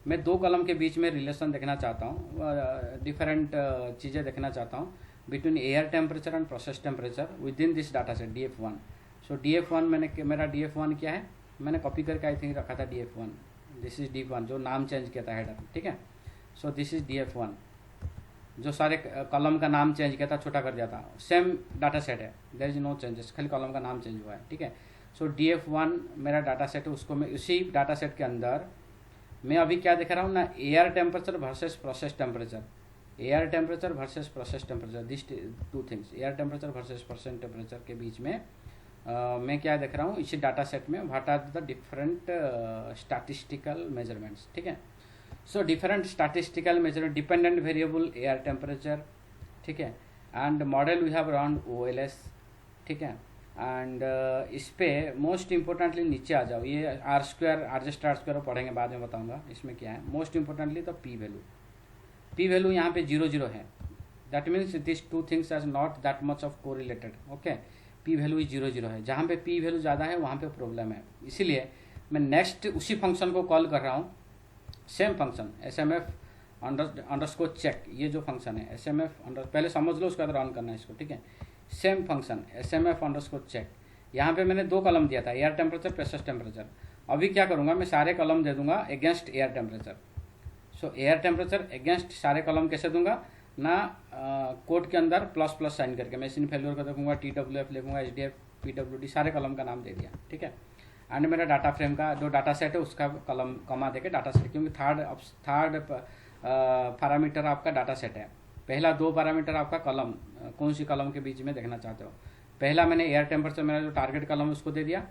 Speaker 2: मैं 2 कॉलम के बीच में रिलेशन देखना चाहता हूँ, डिफरेंट चीज़ें देखना चाहता हूँ between air temperature and process temperature with in this data set DF1. So DF1 मेरा DF1 क्या है, मैंने कॉपी करके आई थिंक रखा था DF1. दिस इज DF1 जो नाम चेंज किया था हेडर, ठीक है। सो दिस इज DF1 जो सारे कॉलम का नाम चेंज किया था, छोटा कर दिया था, सेम डाटा सेट है, देयर इज नो चेंजेस, खाली कॉलम का नाम चेंज हुआ है, ठीक है। सो DF1 मेरा डाटा सेट है, उसको मैं उसी डाटा सेट के अंदर मैं अभी क्या दिखा रहा हूँ ना, air temperature versus process temperature, air temperature versus process temperature, this two things, air temperature versus process temperature के बीच में मैं क्या देख रहा हूँ इसी डाटा सेट में, what are the different statistical measurements, ठीक है। So different statistical measurement, dependent variable air temperature, ठीक है, and model we have run OLS, ठीक है। एंड इस पे मोस्ट इम्पोर्टेंटली नीचे आ जाओ, ये R² पढ़ेंगे बाद में बताऊंगा इसमें क्या है। मोस्ट इम्पोर्टेंटली तो P वैल्यू यहाँ पे 0 0 है, that means this two things are not that much of correlated, okay. P value 0 0 है, जहाँ पे P वैल्यू ज़्यादा है वहाँ पे प्रॉब्लम है, इसीलिए मैं नेक्स्ट उसी फंक्शन को कॉल कर रहा हूँ, same function SMF underscore check, ये जो फंक्शन है SMF पहले समझ लो, उसके बाद रन करना है इसको, ठीक है। Same function SMF underscore check, यहाँ पे मैंने 2 कॉलम दिया था, एयर टेम्परेचर प्रोसेस टेम्परेचर। अभी क्या करूँगा, मैं सारे कॉलम दे दूंगा अगेंस्ट एयर टेम्परेचर। सो एयर टेम्परेचर अगेंस्ट सारे कॉलम कैसे दूंगा ना, कोड के अंदर प्लस प्लस साइन करके मशीन फेल्योर का देखूंगा, TWF लिखूंगा, SDF PWD सारे कॉलम का नाम दे दिया, ठीक है। एंड मेरा डाटा फ्रेम का जो डाटा सेट है उसका कॉलम कमा देके डाटा सेट, क्योंकि थर्ड पैरामीटर आपका डाटा सेट है, पहला 2 पैरामीटर आपका कॉलम, कौन सी कॉलम के बीच में देखना चाहते हो। पहला मैंने एयर टेम्परेचर मेरा जो टारगेट कॉलम है उसको दे दिया,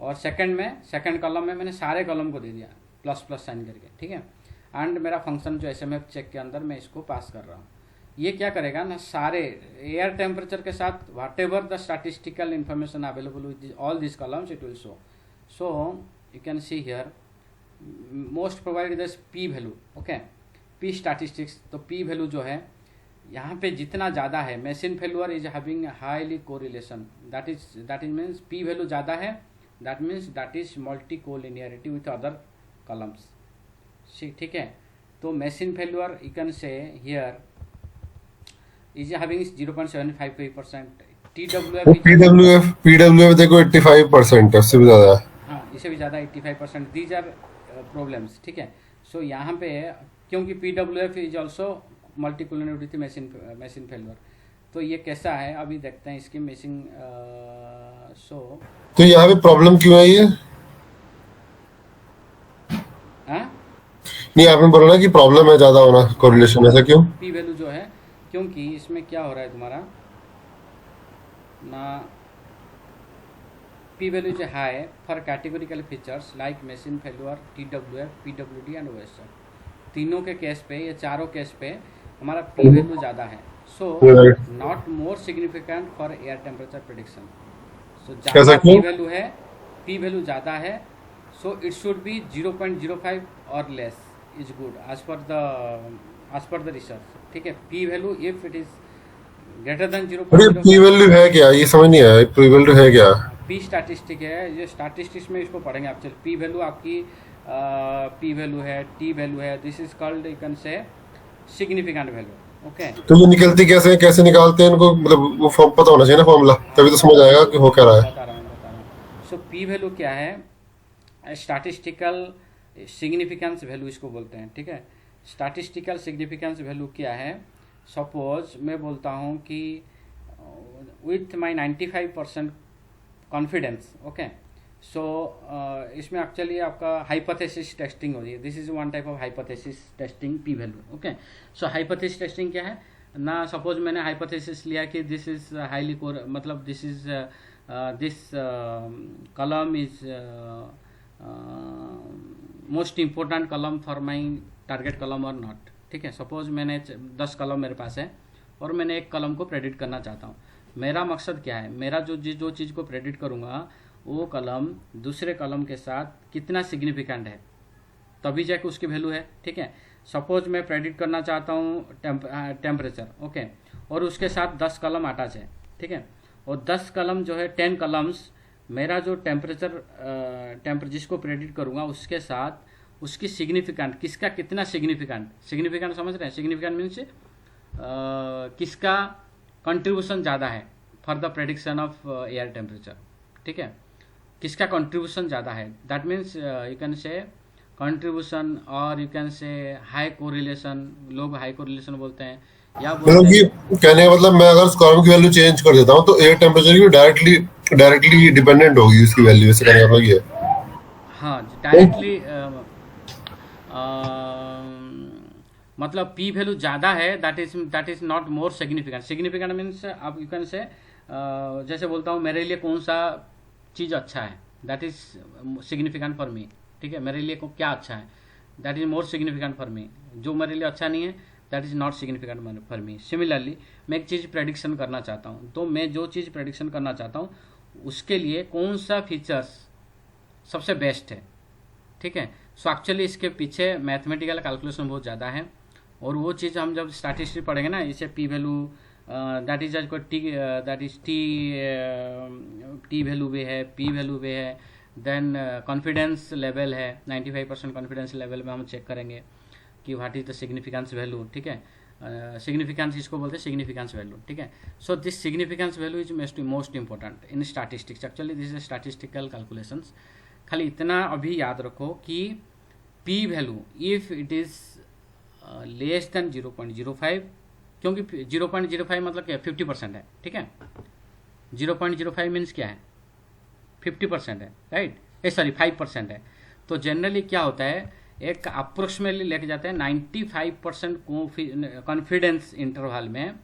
Speaker 2: और सेकंड कॉलम में मैंने सारे कॉलम को दे दिया प्लस प्लस साइन करके, ठीक है। एंड मेरा फंक्शन जो SMF चेक के अंदर मैं इसको पास कर रहा हूँ, ये क्या करेगा ना, सारे एयर टेम्परेचर के साथ whatever the statistical information available with all this columns it will show. So you can see here most provide this P value, okay, P statistics. तो P वैल्यू जो है यहाँ पे जितना ज़्यादा है, machine failure is having highly correlation, that is means P value ज़्यादा है, that means that is multicollinearity with other columns, ठीक है। तो मशीन फेल्यूर यू कैन से हियर इज हैविंग 0.75%,
Speaker 1: PWF देखो 85% है, उससे भी ज़्यादा है,
Speaker 2: हाँ इससे भी ज़्यादा 85%, दीज आर प्रॉब्लम्स, ठीक है। सो यहाँ पे क्योंकि PWF is also multicollinearity machine failure, तो ये कैसा है अभी देखते हैं इसकी मशीन। सो
Speaker 1: तो यहाँ पे प्रॉब्लम क्यों है ये? नहीं, आपने बोला ना कि प्रॉब्लम है ज़्यादा होना कोरिलेशन, ऐसा क्यों?
Speaker 2: P वैल्यू जो है, क्योंकि इसमें क्या हो रहा है तुम्हारा ना, P वैल्यू जो high for categorical features like machine failure, TWF, PWD and OSR, तीनों के केस पे, ये चारों केस पे हमारा P वैल्यू ज़्यादा है। So not more significant for air temperature prediction. So ज़्यादा P वैल्यू है, P वैल्यू ज़्यादा है, सो इट शुड बी 0.05 और less is good as per the research, ठीक है। P value if it is greater than 0.05,
Speaker 1: P value है क्या, ये समझ नहीं आया, P वैल्यू है क्या?
Speaker 2: P स्टैटिस्टिक है, ये स्टैटिस्टिक्स में इसको पढ़ेंगे आप। चल P वैल्यू आपकी P वैल्यू है, T वैल्यू है, this is called you can से सिग्निफिकेंट वैल्यू, ओके।
Speaker 1: तो ये निकलती कैसे निकालते हैं इनको, मतलब वो फॉर्म पता होना चाहिए ना, फॉर्मूला, तभी तो समझ आएगा कि हो क्या रहा है।
Speaker 2: बता रहा हूँ। सो P वैल्यू क्या है, स्टैटिस्टिकल सिग्निफिकेंस वैल्यू इसको बोलते हैं, ठीक है। स्टैटिस्टिकल सिग्निफिकेंस वैल्यू क्या है, सपोज मैं बोलता हूँ कि विथ माई 95% कॉन्फिडेंस, ओके। सो इसमें एक्चुअली आपका हाइपोथेसिस टेस्टिंग हो रही है, this is one type of hypothesis testing P value, okay. So hypothesis testing क्या है ना, सपोज मैंने हाइपोथेसिस लिया कि दिस इज हाईली कोर, मतलब this is this column is most important column for my target column और not, ठीक है। सपोज मैंने 10 कॉलम मेरे पास है और मैंने एक कॉलम को प्रेडिक्ट करना चाहता हूँ। मेरा मकसद क्या है, मेरा जो चीज़ को प्रेडिक्ट करूँगा वो कॉलम दूसरे कॉलम के साथ कितना सिग्निफिकेंट है, तभी जाके उसकी वैल्यू है, ठीक है। सपोज मैं प्रेडिक्ट करना चाहता हूँ टेम्परेचर, ओके, और उसके साथ 10 कॉलम अटैच है, ठीक है। और 10 कॉलम जो है 10 कॉलम्स, मेरा जो टेम्परेचर जिसको प्रेडिक्ट करूँगा उसके साथ उसकी सिग्निफिकेंट, किसका कितना सिग्निफिकेंट समझ रहे हैं। सिग्निफिकेंट मीन्स किसका कंट्रीब्यूशन ज़्यादा है for the prediction of air temperature, ठीक है, किसका कंट्रीब्यूशन ज़्यादा है। That means you can say contribution, और you can say high correlation, लोग हाई कोरिलेशन बोलते हैं, या
Speaker 1: मतलब
Speaker 2: बोलते
Speaker 1: कि
Speaker 2: हैं
Speaker 1: कहने का मतलब मैं अगर स्क्वायर की वैल्यू चेंज कर देता हूँ तो एयर टेम्परेचर की डायरेक्टली डिपेंडेंट होगी उसकी वैल्यू, इससे कहने का मतलब ये है।
Speaker 2: हाँ डायरेक्टली, मतलब पी वैल्यू ज़्यादा है, that is not more significant. Significant means आप यू कैन से, जैसे बोलता हूँ मेरे लिए कौन सा चीज़ अच्छा है, that is significant for me, ठीक है, मेरे लिए क्या अच्छा है, that is more significant for me. जो मेरे लिए अच्छा नहीं है, that is not significant for me. Similarly मैं एक चीज़ प्रेडिक्शन करना चाहता हूँ, तो मैं जो चीज़ प्रेडिक्शन करना चाहता हूँ उसके लिए कौन सा फीचर्स सबसे बेस्ट है, ठीक है। सो एक्चुअली इसके पीछे मैथमेटिकल कैलकुलेशन बहुत ज़्यादा है, और वो चीज़ हम जब स्टैटिस्टिक्स पढ़ेंगे ना, जैसे P value that is T, that is T value भी है, पी वैल्यू भी है, देन कॉन्फिडेंस लेवल है, 95% कॉन्फिडेंस लेवल में हम चेक करेंगे कि what is the significance value, ठीक है। सिग्निफिकेंस इसको बोलते हैं सिग्निफिकेंस वैल्यू, ठीक है। So this significance value is most important in statistics. Actually this is statistical calculations. खाली इतना अभी याद रखो कि P value if it is less than 0.05, क्योंकि 0.05 मतलब क्या, 50% है, ठीक है। 0.05 मीन्स क्या है, 50% है, राइट, सॉरी 5% है। तो जनरली क्या होता है, एक अप्रोक्सीमेटली लेके जाते हैं 95% कॉन्फिडेंस इंटरवल में।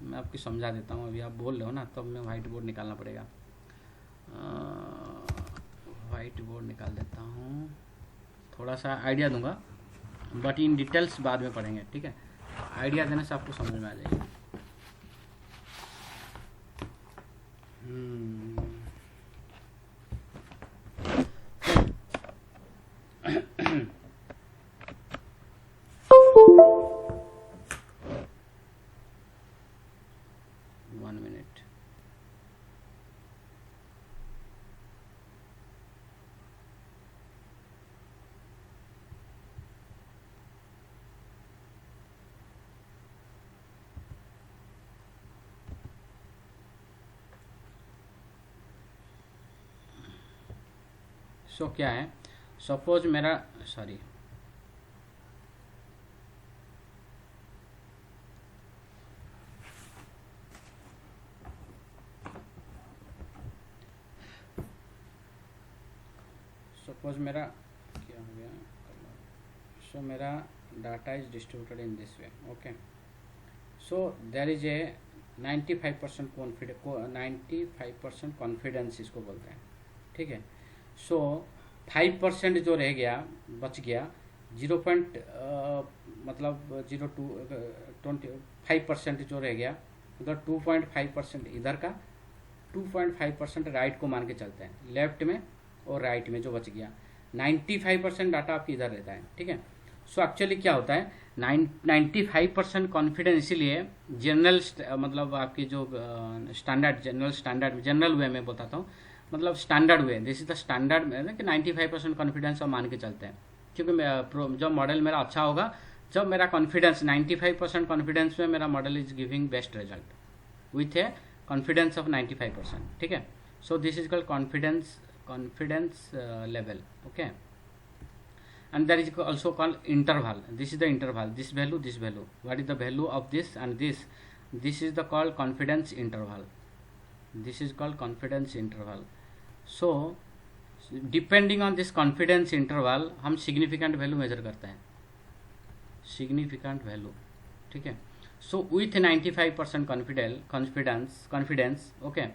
Speaker 2: मैं आपको समझा देता हूँ, अभी आप बोल रहे हो ना, तब मैं वाइट बोर्ड निकालना पड़ेगा, वाइट बोर्ड निकाल देता हूँ, थोड़ा सा आइडिया दूंगा, बट इन डिटेल्स बाद में पढ़ेंगे, ठीक है। आइडिया देने से आपको समझ में आ जाएगी। One minute. सो क्या है, सपोज मेरा, सॉरी सपोज मेरा क्या हो गया, सो मेरा data is distributed in this way, okay. So there is a 95% confidence इसको बोलते हैं, ठीक है। सो 5% जो रह गया, बच गया, 0. मतलब 0.25% जो रह गया, मतलब 2.5% इधर का, 2.5% राइट को मान के चलते हैं, लेफ्ट में और राइट में जो बच गया, 95% डाटा आपकी इधर रहता है, ठीक है। सो एक्चुअली क्या होता है, 95% कॉन्फिडेंस, इसीलिए जनरल मतलब आपकी जो स्टैंडर्ड, जनरल वे में बताता हूँ, मतलब standard way, this is the standard में कि 95% कॉन्फिडेंस हम मान के चलते हैं, क्योंकि जब मॉडल मेरा अच्छा होगा, जब मेरा कॉन्फिडेंस 95% कॉन्फिडेंस में मेरा model is giving best result with A confidence of 95%, ठीक है। So this is called confidence level, okay. And there is also called interval. This is the interval, this value, what is the value of this and this is the called confidence interval, this is called confidence interval. So depending on this confidence interval हम significant value measure करते हैं, significant value, ठीक है। So with 95% confidence, okay,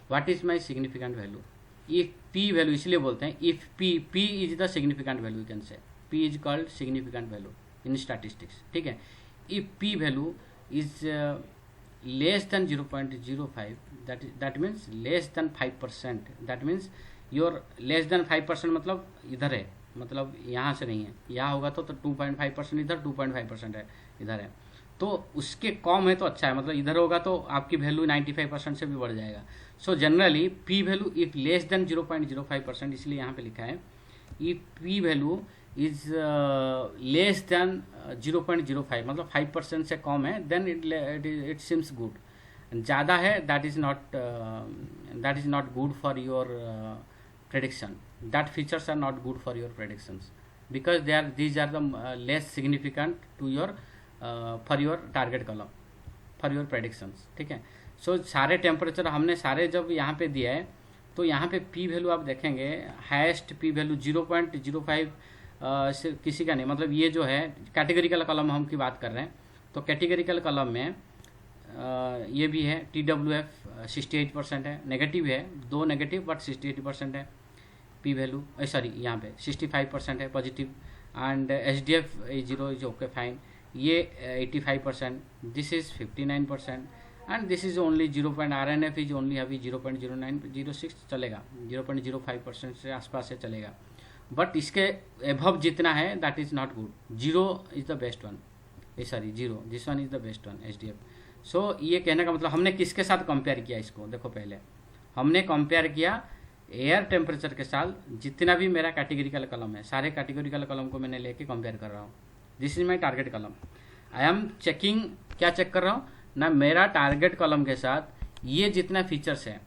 Speaker 2: what is my significant value? If p value, इसलिए बोलते हैं if p is the significant value, you can say p is called significant value in statistics, ठीक है। if p value is less than 0.05, that means less than 5%, that means your less than 5% मतलब इधर है, मतलब यहाँ से नहीं है, यहाँ होगा तो 2.5% इधर, 2.5% है इधर है, तो उसके कम है तो अच्छा है, मतलब इधर होगा तो आपकी वैल्यू 95% से भी बढ़ जाएगा। So generally P value if less than 0.05%, इसलिए यहाँ पे लिखा है if P value is less than 0.05, मतलब 5% से कम है, देन इट सिम्स गुड। ज़्यादा है that is not good for your prediction, that features are not good for your predictions, because these are the less significant to your for your target column, for your predictions, ठीक है। सो सारे temperature हमने सारे जब यहाँ पे दिया है तो यहाँ पे पी वैल्यू आप देखेंगे हाईएस्ट पी वैल्यू 0.05 से किसी का नहीं, मतलब ये जो है कैटेगरिकल कॉलम हम की बात कर रहे हैं, तो कैटेगरिकल कॉलम में ये भी है TWF 68% है, नेगेटिव है 2 नेगेटिव बट 68% है पी वैल्यू, सॉरी यहाँ पे 65% है positive, and SDF 0 is okay fine, ये 85%, this is 59%, and this is only 0. RNF is only अभी 0.0906 चलेगा, 0.05% से आसपास से चलेगा, बट इसके एभव जितना है that is not good, 0 is the best one, sorry 0, this one is the best one SDF। सो ये कहने का मतलब हमने किसके साथ कंपेयर किया इसको, देखो पहले हमने कंपेयर किया एयर टेम्परेचर के साथ, जितना भी मेरा कैटेगरिकल कॉलम है सारे कैटेगरिकल कॉलम को मैंने लेके कंपेयर कर रहा हूँ, this is my target column. I am checking, क्या चेक कर रहा हूँ ना, मेरा टारगेट कॉलम के साथ ये जितना फीचर्स है,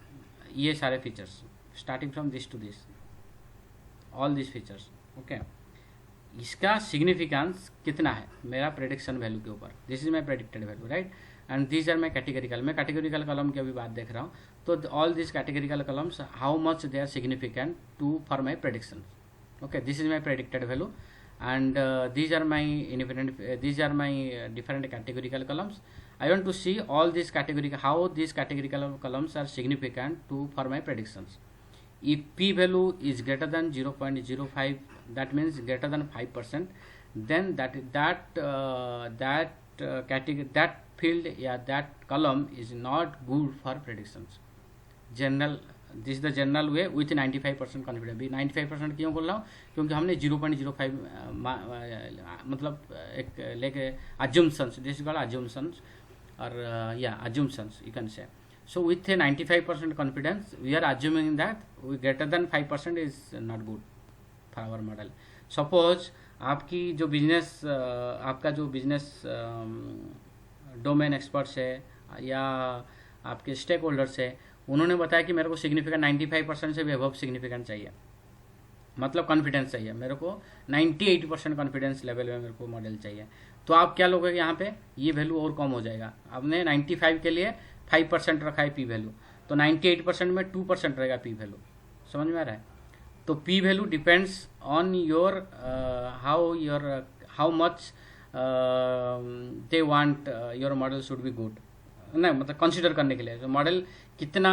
Speaker 2: ये सारे features starting from this to this, all this features, okay, इसका सिग्निफिकेंस कितना है मेरा प्रेडिक्शन वैल्यू के ऊपर, this is my predicted value, right, and these are my categorical, मैं कैटेगरिकल कॉलम की अभी बात देख रहा हूँ, तो all this categorical columns how much they are significant to for my prediction, okay, this is my predicted value, and these are my independent, these are my different categorical columns. I want to see all these categorical, how these categorical columns are significant to for my predictions. If p value is greater than 0.05, that means greater than 5%, then that field, yeah, that column is not good for predictions. General, this is the general way with 95% confidence. भी 95% क्यों बोल रहा हूँ, क्योंकि हमने 0.05 मतलब एक लेके assumptions, this is called assumptions, और या assumptions you can say. So with 95% confidence we are assuming that we greater than 5% is not good for our model. Suppose आपकी जो बिजनेस, आपका जो बिजनेस डोमेन एक्सपर्ट्स है या आपके स्टेक होल्डर्स है, उन्होंने बताया कि मेरे को सिग्निफिकेंट 95% से भी अबव सिग्निफिकेंट चाहिए, मतलब कॉन्फिडेंस चाहिए मेरे को 98% कॉन्फिडेंस लेवल में मेरे को मॉडल चाहिए। तो आप क्या लोगे यहाँ पे, ये वैल्यू और कम हो जाएगा। आपने 95 के लिए 5% रखा है पी वैल्यू, तो 98% में 2% रहेगा पी वैल्यू, समझ में आ रहा है। तो P value depends on your how much they want your model should be good, नहीं मतलब कंसिडर करने के लिए तो मॉडल कितना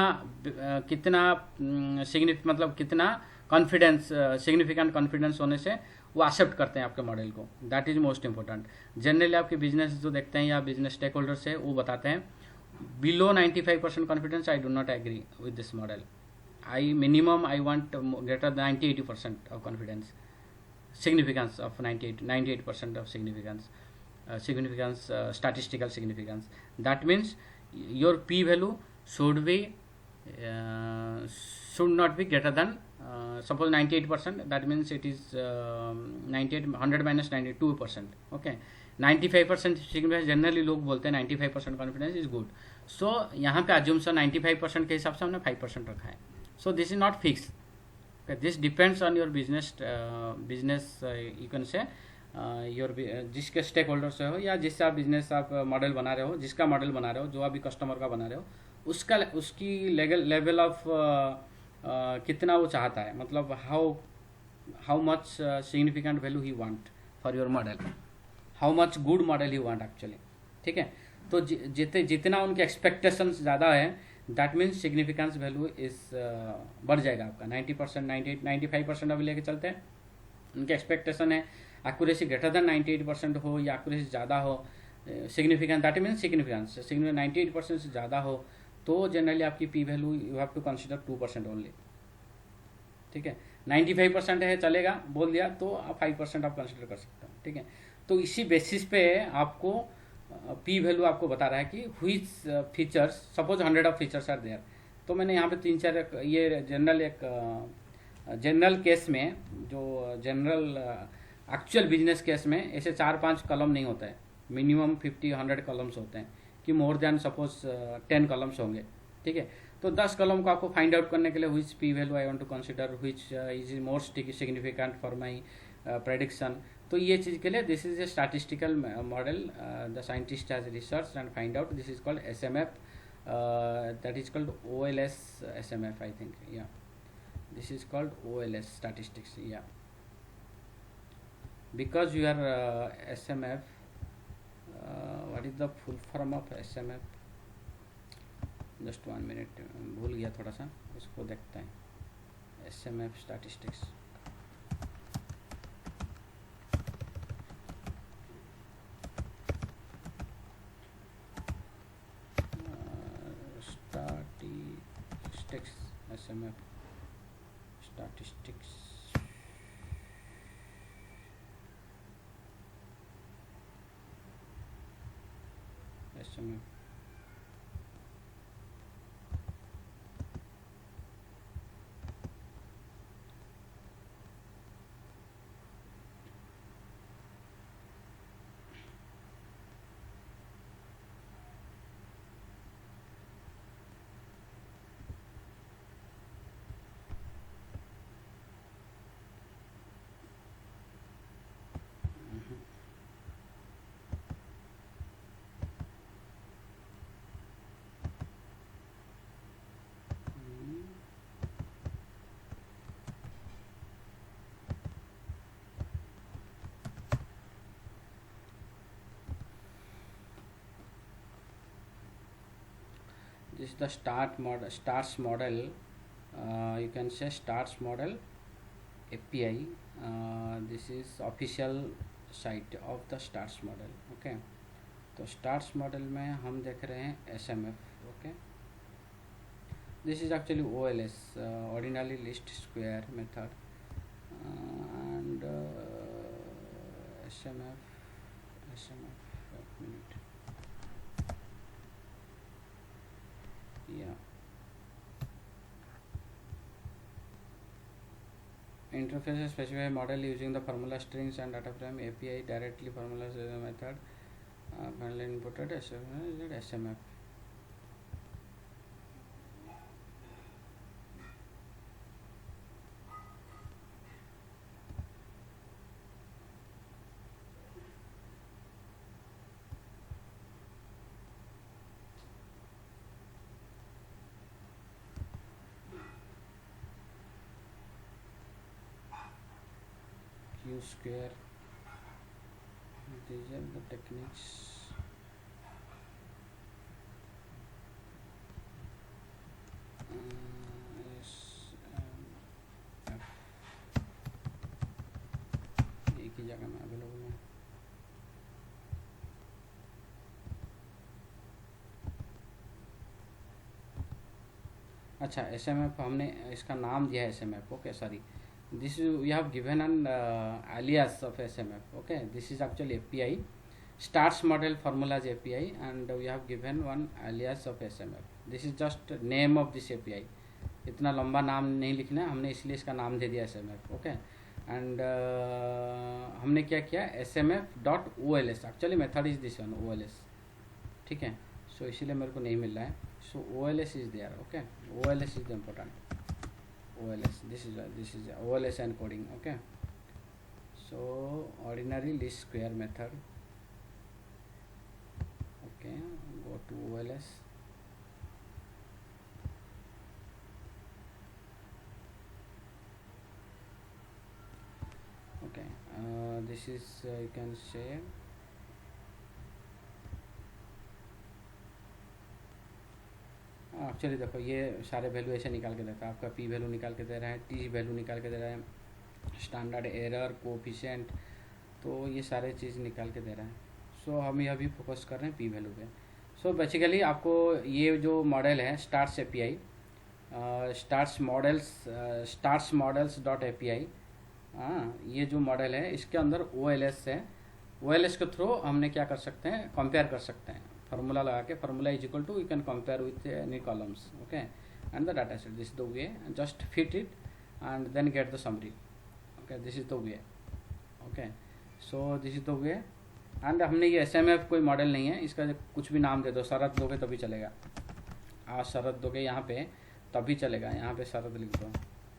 Speaker 2: मतलब कितना कॉन्फिडेंस, सिग्निफिकेंट कॉन्फिडेंस होने से वो एक्सेप्ट करते हैं आपके मॉडल को, that is most important. Generally आपके बिजनेस जो देखते हैं या बिजनेस स्टेक होल्डर्स है वो बताते हैं below 95% confidence I do not agree with this model, I minimum I want greater 90-80% of confidence, significance of 98% of significance, statistical significance. That means your p value should not be greater than suppose 98%, that means it is 100 minus 92%, okay, 95% significance generally लोग बोलते हैं 95% confidence is good. सो यहाँ पे अज्यूम्शन 95% के हिसाब से हमने 5% रखा है। So this is not fix, this depends on your business you can से योर जिसके स्टेक होल्डर्स हो या जिससे आप बिजनेस आप मॉडल बना रहे हो, जिसका मॉडल बना रहे हो, जो अभी कस्टमर का बना रहे हो, उसकी लेवल ऑफ कितना वो चाहता है, मतलब how much significant value he want for your model, how much good model he want actually, ठीक है। तो जितना उनके एक्सपेक्टेशंस ज़्यादा है that means significance value is बढ़ जाएगा आपका 90%, 98, 95% अभी लेके चलते हैं। उनके एक्सपेक्टेशन है एक्यूरेसी ग्रेटर देन 98% हो या एक्यूरेसी ज़्यादा हो, सिग्निफिकेंस दैट मीन्स सिग्निफिकेंस 98% से ज़्यादा हो, तो जनरली आपकी P value you have to consider 2% only, ठीक है। 95% है चलेगा बोल दिया तो आप 5% आप कंसिडर कर सकते हो, ठीक है। तो इसी बेसिस पे आपको पी वैल्यू आपको बता रहा है कि which features, suppose 100 of features are there, तो मैंने यहाँ पे 3-4 ये जनरल केस में, जो जनरल एक्चुअल बिजनेस केस में ऐसे 4-5 कॉलम नहीं होता है, मिनिमम 50-100 कॉलम्स होते हैं कि मोर देन सपोज 10 कॉलम्स होंगे, ठीक है। तो 10 कॉलम को आपको फाइंड आउट करने के लिए which P value I want to consider, which is more significant for my prediction, तो ये चीज़ के लिए this is a statistical model the scientist has research and find out, this is called SMF, that is called OLS SMF I think, yeah, this is called OLS statistics, yeah, because you are SMF, what is the full form of SMF, just 1 minute, भूल गया थोड़ा सा, इसको देखते हैं, SMF statistics, statistics, SMF statistics, SMF, this is the stars model, you can say stars model API, this is official site of the stars model, okay, तो stars model में हम देख रहे हैं SMF, okay, this is actually OLS, ordinary least square method, and SMF, one minute, yeah, interface specify model using the formula strings and data frame API directly formulas is a method, finally inputted SMF, Q square, these are the techniques, SMF एक ही जगह में available है, अच्छा SMF हमने इसका नाम दिया है SMF, okay, sorry, this is we have given an alias of SMF, okay, this is actually API, stars model formulas API, and we have given one alias of SMF, this is just name of this API, इतना लंबा नाम नहीं लिखना है हमने, इसलिए इसका नाम दे दिया SMF, ओके, एंड हमने क्या किया SMF.OLS, actually method is this one OLS, ठीक है, सो इसीलिए मेरे को नहीं मिल रहा है, so OLS is there, okay, OLS is the important, OLS, this is OLS encoding, okay, so ordinary least square method, okay, go to OLS, okay, this is you can say actually देखो ये सारे value ऐसे निकाल के देता है, आपका P value निकाल के दे रहा है, T वैल्यू निकाल के दे रहा है, स्टैंडर्ड एरर, कोफिशिएंट, तो ये सारे चीज़ निकाल के दे रहा है, सो हम ये अभी फोकस कर रहे हैं P वैल्यू पे, सो बेसिकली आपको ये जो मॉडल है stars API, stars models dot API, ये जो मॉडल है इसके अंदर OLS है, OLS के थ्रू हमने क्या कर सकते हैं, कंपेयर कर सकते हैं, फार्मूला लगा के, formula is equal to you can compare with any columns, okay, and the data set, this is the way, just fit it and then get the summary, okay, this is the way, okay, so this is the way, and हमने ये SMF कोई model नहीं है, इसका कुछ भी नाम दे दो, शरत दोगे तभी चलेगा, आप शरत दोगे यहाँ पे तभी चलेगा, यहाँ पे शरत लिख दो,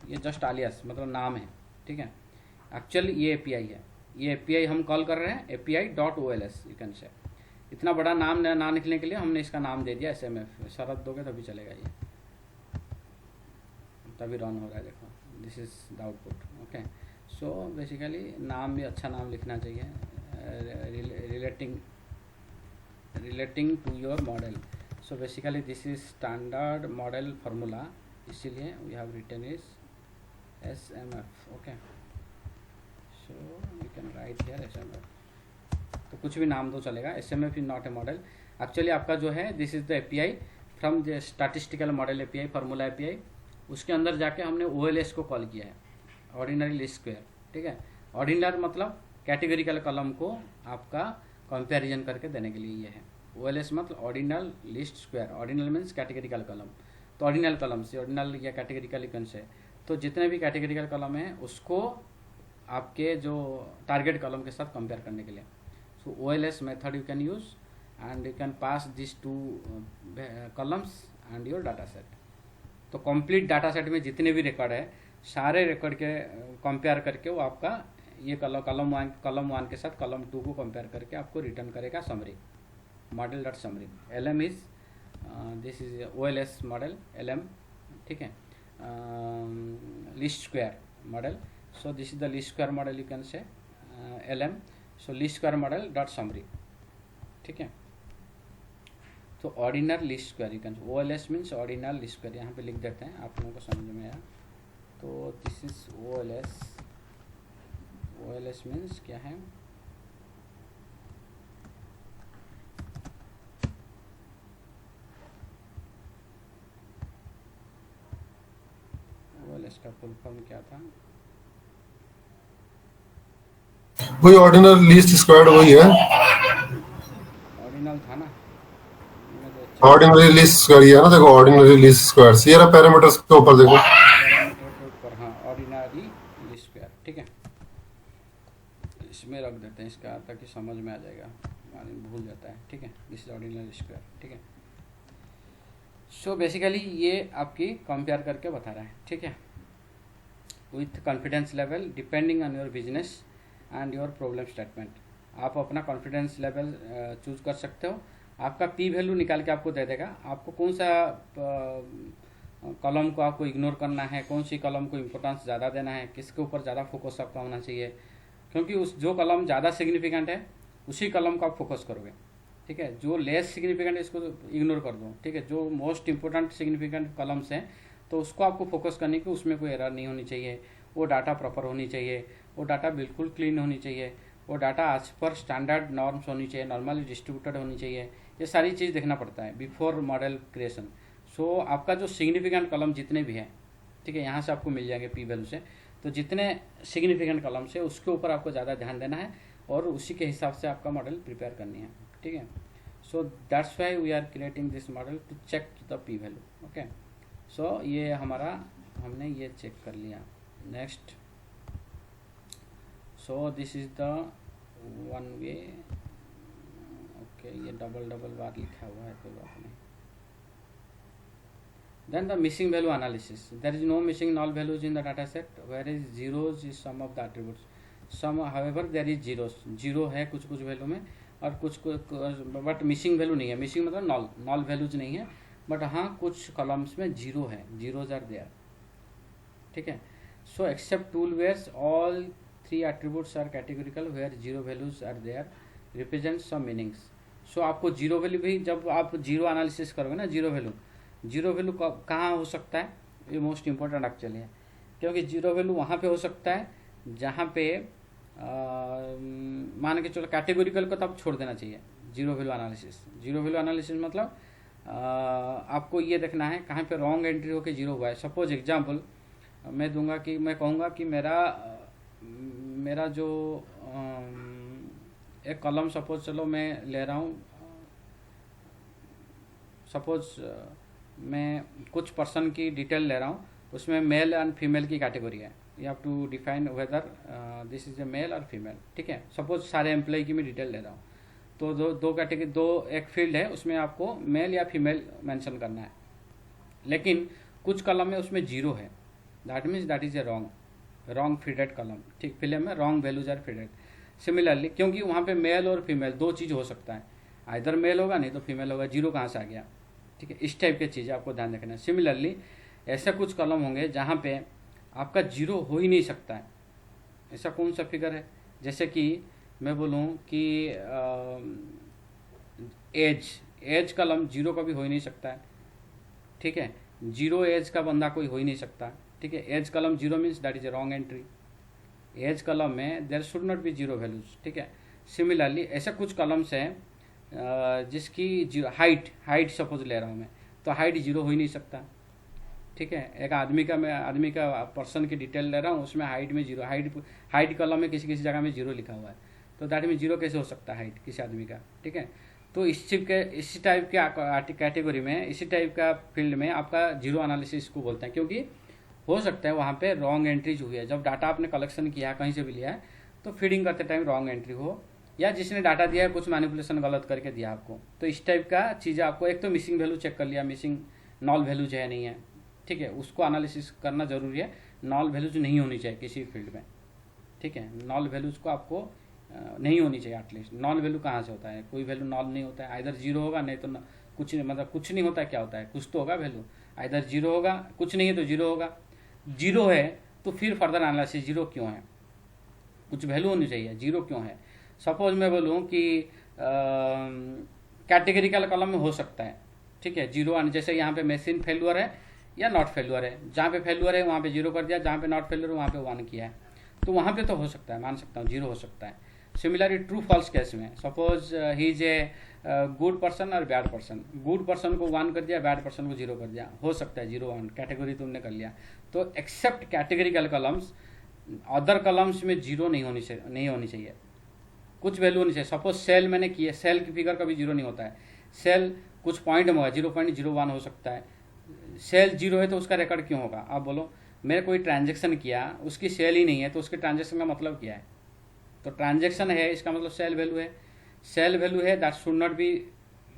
Speaker 2: ये जस्ट आलियास मतलब नाम है, ठीक है, एक्चुअली ये एपीआई है, ये एपीआई हम कॉल कर रहे हैं API.ols यू कैन से। इतना बड़ा नाम ना लिखने के लिए हमने इसका नाम दे दिया SMF। शरत दोगे तभी चलेगा, ये तभी रन हो रहा है, देखो this is the output. Okay, so basically नाम भी अच्छा नाम लिखना चाहिए, relating to your model. So basically this is standard model formula, इसीलिए we have written is SMF। Okay, so you can write here SMF, तो कुछ भी नाम दो चलेगा। SMF is not a model, actually आपका जो है this is the API from the statistical model API, formula API। उसके अंदर जाके हमने OLS को कॉल किया है, ऑर्डिनरी लिस्ट स्क्वायर। ठीक है, ऑर्डिनरी मतलब कैटेगरिकल कॉलम को आपका कंपैरिजन करके देने के लिए ये है। OLS मतलब ordinal list square, ordinal means categorical column, तो ऑर्डिनल कॉलम से ऑर्डिनल या कैटेगरिकल इक्वेशन से, तो जितने भी कैटेगरिकल कॉलम है उसको आपके जो टारगेट कॉलम के साथ कंपेयर करने के लिए। सो OLS method you can use and you can pass this two columns and your data set. तो कंप्लीट डाटा सेट में जितने भी रिकॉर्ड है सारे रिकॉर्ड के कंपेयर करके वो आपका ये कॉलम वन के साथ कॉलम 2 को कंपेयर करके आपको रिटर्न करेगा summary, model dot summary. LM is this is OLS model LM। ठीक है, list square model, so this is the list square model you can से LM। सो list square model dot summary. ठीक है, तो ordinal list square you can, OLS means ordinal list square, यहाँ पे लिख देते हैं आप लोगों को समझ में आया। तो दिस इज OLS मीन्स क्या है, OLS का फुल फॉर्म क्या था,
Speaker 1: वही ऑर्डिनल लीस्ट स्क्वायर्ड वही है,
Speaker 2: ऑर्डिनल था ना, मैं तो check
Speaker 1: ऑर्डिनरी लिस्ट स्क्वायर है ना, देखो ऑर्डिनरी लिस्ट स्क्वायर ये रहा पैरामीटर्स के ऊपर देखो।
Speaker 2: पैरामीटर के ऊपर, हाँ ऑर्डिनरी लिस्ट स्क्वायर। ठीक है, इसमें रख देते हैं इसका ताकि समझ में आ जाएगा, भूल जाता है। ठीक है, दिस इज ऑर्डिनरी स्क्वायर। ठीक है, सो बेसिकली ये आपकी कंपेयर करके बता रहा है। ठीक है, with confidence level depending on your business and your problem statement. आप अपना कॉन्फिडेंस लेवल चूज कर सकते हो, आपका P वैल्यू निकाल के आपको दे देगा, आपको कौन सा कॉलम को आपको इग्नोर करना है, कौन सी कॉलम को इम्पोर्टेंस ज़्यादा देना है, किसके ऊपर ज़्यादा फोकस आपका होना चाहिए, क्योंकि उस जो कॉलम ज़्यादा सिग्निफिकेंट है उसी कॉलम को आप फोकस करोगे। ठीक है, जो लेस सिग्निफिकेंट है इसको इग्नोर कर दो। ठीक है, जो मोस्ट इंपॉर्टेंट सिग्निफिकेंट कॉलम्स हैं तो उसको आपको फोकस करने की, उसमें कोई एरर नहीं होनी चाहिए, वो डाटा प्रॉपर होनी चाहिए, वो डाटा बिल्कुल क्लीन होनी चाहिए, वो डाटा आज पर स्टैंडर्ड नॉर्म्स होनी चाहिए, नॉर्मली डिस्ट्रीब्यूटेड होनी चाहिए। ये सारी चीज़ देखना पड़ता है बिफोर मॉडल क्रिएशन। सो आपका जो सिग्निफिकेंट कॉलम जितने भी हैं, ठीक है, यहाँ से आपको मिल जाएंगे P वैल्यू से, तो जितने सिग्निफिकेंट कॉलम से उसके ऊपर आपको ज़्यादा ध्यान देना है और उसी के हिसाब से आपका मॉडल प्रिपेयर करनी है। ठीक है, so that's why we are creating this model to check the P value. Okay, so ये हमारा हमने ये चेक कर लिया। Next, so this is the one way. Okay, ये डबल बार लिखा हुआ है, कोई बात नहीं। Then the missing value analysis. There is no missing null values in the data set, whereas zeros is some of the attributes. Some, however, there is zeros. Zero है कुछ वैल्यू में और कुछ बट मिसिंग वैल्यू नहीं है। Missing मतलब knoll values नहीं है, बट हाँ कुछ कॉलम्स में जीरो है, जीरोज आर देयर। ठीक है, so except tool wears all 3 attributes are categorical where zero values are there represent some meanings. So आपको जीरो वैल्यू भी, जब आप जीरो एनालिसिस करोगे ना, जीरो वैल्यू कहाँ हो सकता है, ये मोस्ट इंपॉर्टेंट एक्चुअली है, क्योंकि जीरो वैल्यू वहाँ पे हो सकता है जहाँ पे मान के चलो कैटेगोरिकल को तब छोड़ देना चाहिए। जीरो वैल्यू एनालिसिस मतलब आपको ये देखना है कहाँ पे रॉन्ग एंट्री होके जीरो हुआ है। सपोज एग्जांपल मैं दूंगा कि मैं कहूँगा कि मेरा जो एक कॉलम, सपोज चलो मैं ले रहा हूँ, सपोज मैं कुछ पर्सन की डिटेल ले रहा हूँ, उसमें मेल एंड फीमेल की कैटेगरी है। You have to define whether this is a male और फीमेल। ठीक है, सपोज सारे एम्प्लॉय की मैं डिटेल ले रहा हूँ, तो दो कैटेगरी, एक फील्ड है उसमें आपको मेल या फीमेल मेंशन करना है, लेकिन कुछ कॉलम में उसमें जीरो है, that means that is a wrong feeded column, ठीक, फिलम में wrong values are feeded. Similarly क्योंकि वहाँ पे मेल और फीमेल दो चीज़ हो सकता है, आइदर मेल होगा नहीं तो फीमेल होगा, जीरो कहाँ से आ गया, ठीक है, इस टाइप की चीज़ें आपको ध्यान रखना है। सिमिलरली ऐसे कुछ कॉलम होंगे जहाँ पे आपका जीरो हो ही नहीं सकता है। ऐसा कौन सा फिगर है, जैसे कि मैं बोलूँ कि एज कॉलम जीरो कभी हो ही नहीं सकता है, ठीक है, जीरो एज का बंदा कोई हो ही नहीं सकता, ठीक है। Age column zero means that is a wrong entry. Age column में there should not be zero values, ठीक है। सिमिलरली ऐसे कुछ कॉलम्स हैं जिसकी जीरो हाइट सपोज ले रहा हूँ मैं, तो हाइट जीरो हो ही नहीं सकता, ठीक है। एक आदमी का पर्सन की डिटेल ले रहा हूँ, उसमें हाइट में जीरो, हाइट कॉलम में किसी जगह में जीरो लिखा हुआ है, तो दैट में जीरो कैसे हो सकता है हाइट किसी आदमी का, ठीक है। तो इसी टाइप के कैटेगरी में, इसी टाइप का फील्ड में आपका जीरो एनालिसिस को बोलते हैं, क्योंकि हो सकता है वहाँ पे रॉन्ग एंट्रीज हुई है। जब डाटा आपने कलेक्शन किया है, कहीं से भी लिया है, तो फीडिंग करते टाइम रॉन्ग एंट्री हो, या जिसने डाटा दिया है कुछ मैनिपुलेशन गलत करके दिया आपको, तो इस टाइप का चीज़ें आपको, एक तो मिसिंग वैल्यू चेक कर लिया, मिसिंग नॉल वैल्यूज है नहीं है, ठीक है, उसको एनालिसिस करना जरूरी है। नॉल वैल्यूज नहीं होनी चाहिए किसी फील्ड में, ठीक है, नॉल वैल्यूज को आपको नहीं होनी चाहिए। एटलीस्ट नॉल वैल्यू कहाँ से होता है, कोई वैल्यू नॉल नहीं होता है, आइदर जीरो होगा नहीं तो कुछ नहीं, मतलब कुछ नहीं होता है, क्या होता है, कुछ तो होगा वैल्यू, आइदर जीरो होगा, कुछ नहीं है तो जीरो होगा, जीरो है तो फिर फर्दर एनालिसिस जीरो क्यों है, कुछ वैल्यू होनी चाहिए, जीरो क्यों है। सपोज मैं बोलूँ कि कैटेगरिकल कॉलम में हो सकता है, ठीक है, जीरो, जैसे यहाँ पे मशीन फेल्यूर है या नॉट फेल्यूर है, जहाँ पे फेल्यूर है वहाँ पे जीरो कर दिया, जहाँ पे नॉट फेल्यूर है वहाँ पे वन किया है, तो वहाँ पे तो हो सकता है, मान सकता हूँ जीरो हो सकता है। सिमिलरली ट्रू फॉल्स केस में, suppose he is a good person और बैड पर्सन, गुड पर्सन को वन कर दिया, बैड पर्सन को जीरो कर दिया, हो सकता है जीरो वन, कैटेगरी तुमने कर लिया। तो except categorical columns, other columns में जीरो नहीं होनी चाहिए, कुछ वैल्यू होनी चाहिए। सपोज सेल मैंने किया, सेल की फिगर कभी जीरो नहीं होता है, सेल कुछ पॉइंट में होगा, 0.01 हो सकता है, सेल जीरो है तो उसका रिकॉर्ड क्यों होगा। आप बोलो मैं कोई ट्रांजेक्शन किया, उसकी सेल ही नहीं है, तो उसके ट्रांजेक्शन का मतलब क्या है, तो ट्रांजेक्शन है इसका मतलब सेल वैल्यू है, सेल वैल्यू है, that should not B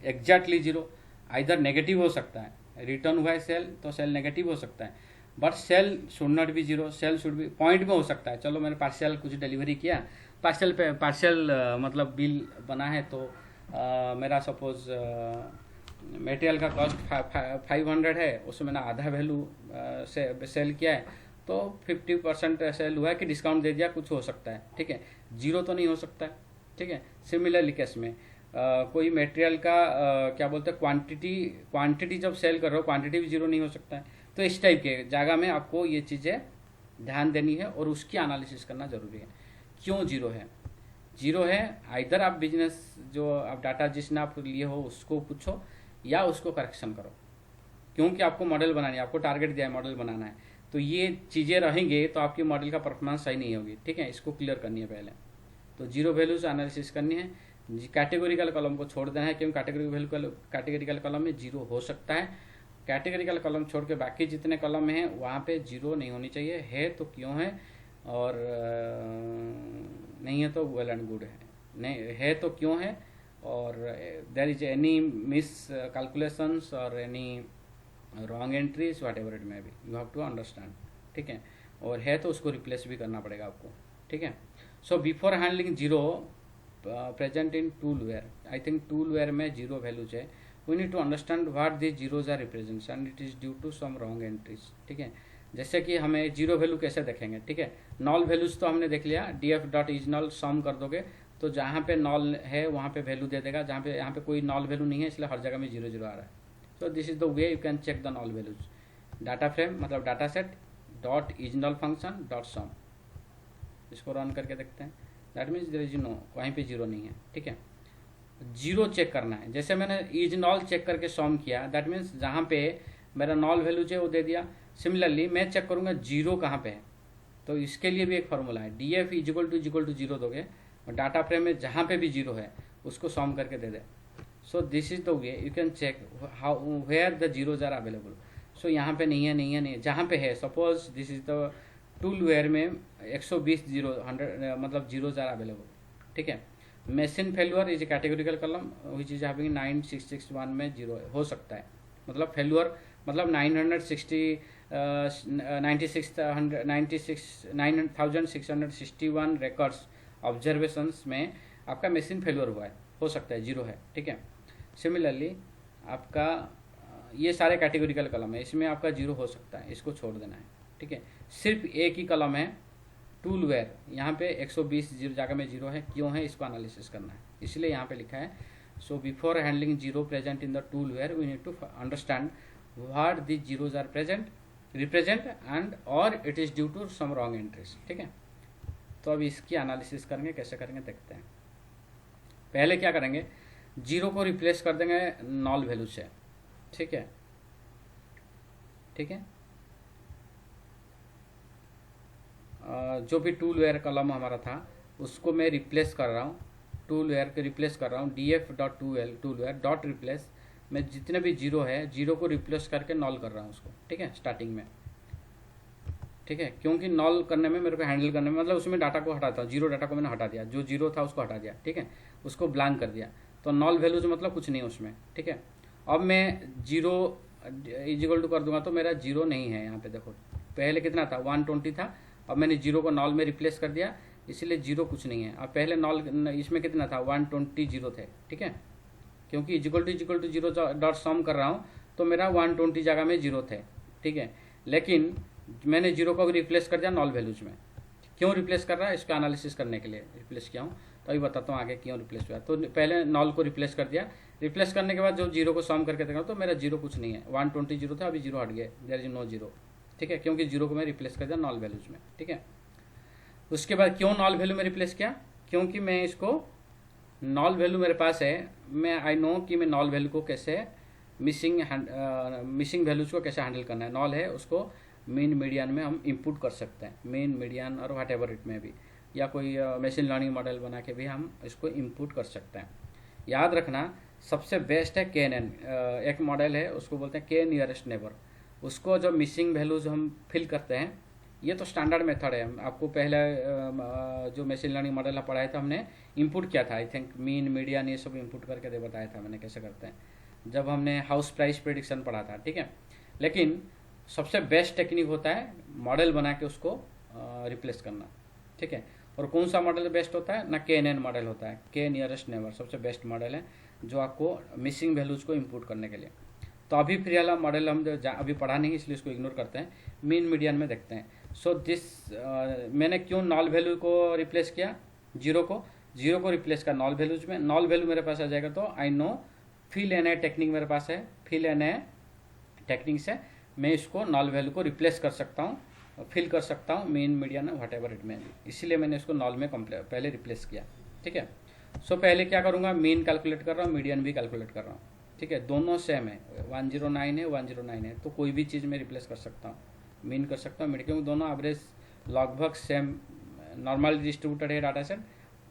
Speaker 2: exactly zero, either negative हो सकता है, रिटर्न हुआ है सेल तो सेल नेगेटिव हो सकता है, but cell should not be zero, cell should be point में हो सकता है। चलो मैंने पार्शियल कुछ डिलीवरी किया, पार्शियल मतलब बिल बना है, तो मेरा सपोज मटेरियल का कॉस्ट 500 है, उसमें मैंने आधा वैल्यू से सेल किया है, तो 50% सेल हुआ है कि डिस्काउंट दे दिया, कुछ हो सकता है, ठीक है, जीरो तो नहीं हो सकता है, ठीक है। सिमिलरली केस में कोई मटेरियल का क्या बोलते हैं क्वांटिटी जब सेल कर रहे हो, क्वांटिटी भी जीरो नहीं हो सकता है। तो इस टाइप के जगह में आपको ये चीज़ें ध्यान देनी है और उसकी एनालिसिस करना जरूरी है। क्यों जीरो है, जीरो है आइदर आप बिजनेस जो आप डाटा जिसने आप लिए हो उसको पूछो या उसको करेक्शन करो, क्योंकि आपको मॉडल बनानी है, आपको टारगेट दिया है मॉडल बनाना है, तो ये चीज़ें रहेंगे तो आपकी मॉडल का परफॉर्मेंस सही नहीं होगी, ठीक है, इसको क्लियर करनी है पहले। तो जीरो वैल्यूज एनालिसिस करनी है, कैटेगोरिकल कॉलम को छोड़ देना है, क्योंकि कैटेगोरिकल कॉलम में जीरो हो सकता है, कैटेगरिकल कॉलम छोड़ के बाकी जितने कॉलम हैं वहाँ पे जीरो नहीं होनी चाहिए, है तो क्यों है, और नहीं है तो वेल एंड गुड है, नहीं है तो क्यों है, और there is any miscalculations और any wrong entries whatever it may be, you have to understand, ठीक है, और है तो उसको रिप्लेस भी करना पड़ेगा आपको, ठीक है। So before handling zero present in tool wear, I think tool wear में जीरो वैल्यूज है, we need to understand what the zeros are represents and it is due to some wrong entries, ठीक है। जैसे कि हमें जीरो वैल्यू कैसे देखेंगे, ठीक है, नॉल वैल्यूज तो हमने देख लिया, df.isNull सम कर दोगे तो जहाँ पे नॉल है वहाँ पे वैल्यू दे देगा, जहाँ पे यहाँ पे कोई नॉल वैल्यू नहीं है इसलिए हर जगह में जीरो जीरो आ रहा है। So this is the way you can check the null values. Data frame मतलब data set dot isNull function dot sum, इसको रन करके देखते हैं, that means there is no, वहीं पे जीरो नहीं है, ठीक है। जीरो चेक करना है, जैसे मैंने isNull चेक करके सम किया, दैट मीन्स जहाँ पे मेरा नॉल वैल्यू है वो दे दिया। सिमिलरली मैं चेक करूँगा जीरो कहाँ पे है, तो इसके लिए भी एक फार्मूला है, df = जीरो दोगे और डाटा फ्रेम में जहाँ पे भी जीरो है उसको सम करके दे दे। So this is the way you can check how where the zeros are available. So यहाँ पे नहीं है, जहाँ पे है, suppose this is the tool ware में 120 जीरो 100 मतलब जीरोज आर अवेलेबल, ठीक है। Machine failure is a categorical column which is having 9661 में जीरो हो सकता है, मतलब फेल्यूर मतलब 960 9661 रिकॉर्ड्स ऑब्जर्वेशंस में आपका मशीन फेलियर हुआ है, हो सकता है जीरो है, ठीक है। सिमिलरली आपका ये सारे कैटेगोरिकल कलम है, इसमें आपका जीरो हो सकता है, इसको छोड़ देना है, ठीक है। सिर्फ एक ही कलम है टूल वेयर, यहाँ पे 120 जगह में जीरो है, क्यों है इसको एनालिसिस करना है, इसलिए यहाँ पे लिखा है so before handling zero present in the tool ware we need to understand what the zeros are represent and और it is due to some wrong entries, ठीक है। तो अब इसकी एनालिसिस करेंगे, कैसे करेंगे देखते हैं। पहले क्या करेंगे, जीरो को रिप्लेस कर देंगे नॉल वैल्यू से, ठीक है, ठीक है। जो भी टूल वेयर कॉलम हमारा था उसको मैं रिप्लेस कर रहा हूँ, टूल वेयर के रिप्लेस कर रहा हूँ, df.टूल वेयर डॉट रिप्लेस, मैं जितने भी जीरो है जीरो को रिप्लेस करके नॉल कर रहा हूँ उसको, ठीक है, स्टार्टिंग में, ठीक है। क्योंकि नॉल करने में मेरे को हैंडल करने में मतलब उसमें डाटा को हटाता हूँ, जीरो डाटा को मैंने हटा दिया, जो जीरो था उसको हटा दिया, ठीक है, उसको ब्लैंक कर दिया, तो नॉल वैल्यूज मतलब कुछ नहीं उसमें, ठीक है। अब मैं जीरो इजिकल टू कर दूंगा तो मेरा जीरो नहीं है, यहाँ पे देखो पहले कितना था 120 था, अब मैंने जीरो को नॉल में रिप्लेस कर दिया, इसलिए जीरो कुछ नहीं है। अब पहले नॉल इसमें कितना था 120 जीरो थे, ठीक है, क्योंकि इजिकल टू जीरो डॉट सम कर रहा हूँ तो मेरा 120 जगह में जीरो थे, ठीक है। लेकिन मैंने जीरो को भी रिप्लेस कर दिया नॉल वैल्यूज में, क्यों रिप्लेस कर रहा है इसका एनालिसिस करने के लिए रिप्लेस किया हूँ, तो अभी बताता हूँ आगे क्यों रिप्लेस हुआ। तो पहले नॉल को रिप्लेस कर दिया, रिप्लेस करने के बाद जो जीरो को सम करके देखा तो मेरा जीरो कुछ नहीं है, 120 जीरो था, अभी जीरो हट गया, देयर इज नो जीरो, ठीक है, क्योंकि जीरो को मैं रिप्लेस कर दिया नॉल वैल्यूज में, ठीक है। उसके बाद क्यों नॉल वैल्यू में रिप्लेस किया, क्योंकि मैं इसको नॉल वैल्यू मेरे पास है, मैं आई नो कि मैं नॉल वैल्यू को कैसे मिसिंग वैल्यूज को कैसे हैंडल करना है। नॉल है उसको मीन मीडियन में हम इंपुट कर सकते हैं, मीन मीडियन और व्हाट एवर इट में भी, या कोई मशीन लर्निंग मॉडल बना के भी हम इसको इंपुट कर सकते हैं। याद रखना सबसे बेस्ट है KNN, एक मॉडल है उसको बोलते हैं K नियरेस्ट नेबर, उसको जो मिसिंग वैल्यूज हम फिल करते हैं, ये तो स्टैंडर्ड मेथड है, आपको पहले जो मशीन लर्निंग मॉडल पढ़ाया था हमने इंपुट किया था, आई थिंक मीन मीडियन ये सब इंपुट करके दे बताया था मैंने कैसे करते हैं, जब हमने हाउस प्राइस प्रेडिक्शन पढ़ा था, ठीक है। लेकिन सबसे बेस्ट टेक्निक होता है मॉडल बना के उसको रिप्लेस करना, ठीक है। और कौन सा मॉडल बेस्ट होता है ना, KNN मॉडल होता है, K नियरेस्ट नेबर सबसे बेस्ट मॉडल है जो आपको मिसिंग वैल्यूज को इंपुट करने के लिए। तो अभी फिर वाला मॉडल हम अभी पढ़ा नहीं इसलिए इसको इग्नोर करते हैं, मीन मीडियन में देखते हैं। सो दिस मैंने क्यों नॉल वैल्यू को रिप्लेस किया, जीरो को रिप्लेस कर नॉल वैल्यूज में, नॉल वैल्यू मेरे पास आ जाएगा तो I know fill N A technique मेरे पास है, फिल एन ए टेक्निक से मैं इसको नॉल वैल्यू को रिप्लेस कर सकता हूँ, फिल कर सकता हूँ mean median what ever it में, इसीलिए मैंने इसको नॉल में पहले रिप्लेस किया, ठीक है। सो पहले क्या करूँगा, मीन कैलकुलेट कर रहा हूँ, मीडियन भी कैलकुलेट कर रहा हूँ, ठीक है, दोनों सेम है, 109 है 109 है, तो कोई भी चीज़ में रिप्लेस कर सकता हूँ, मीन कर सकता हूँ, मीडियन, क्योंकि दोनों एवरेज लगभग सेम नॉर्मल डिस्ट्रीब्यूटेड है डाटा सेट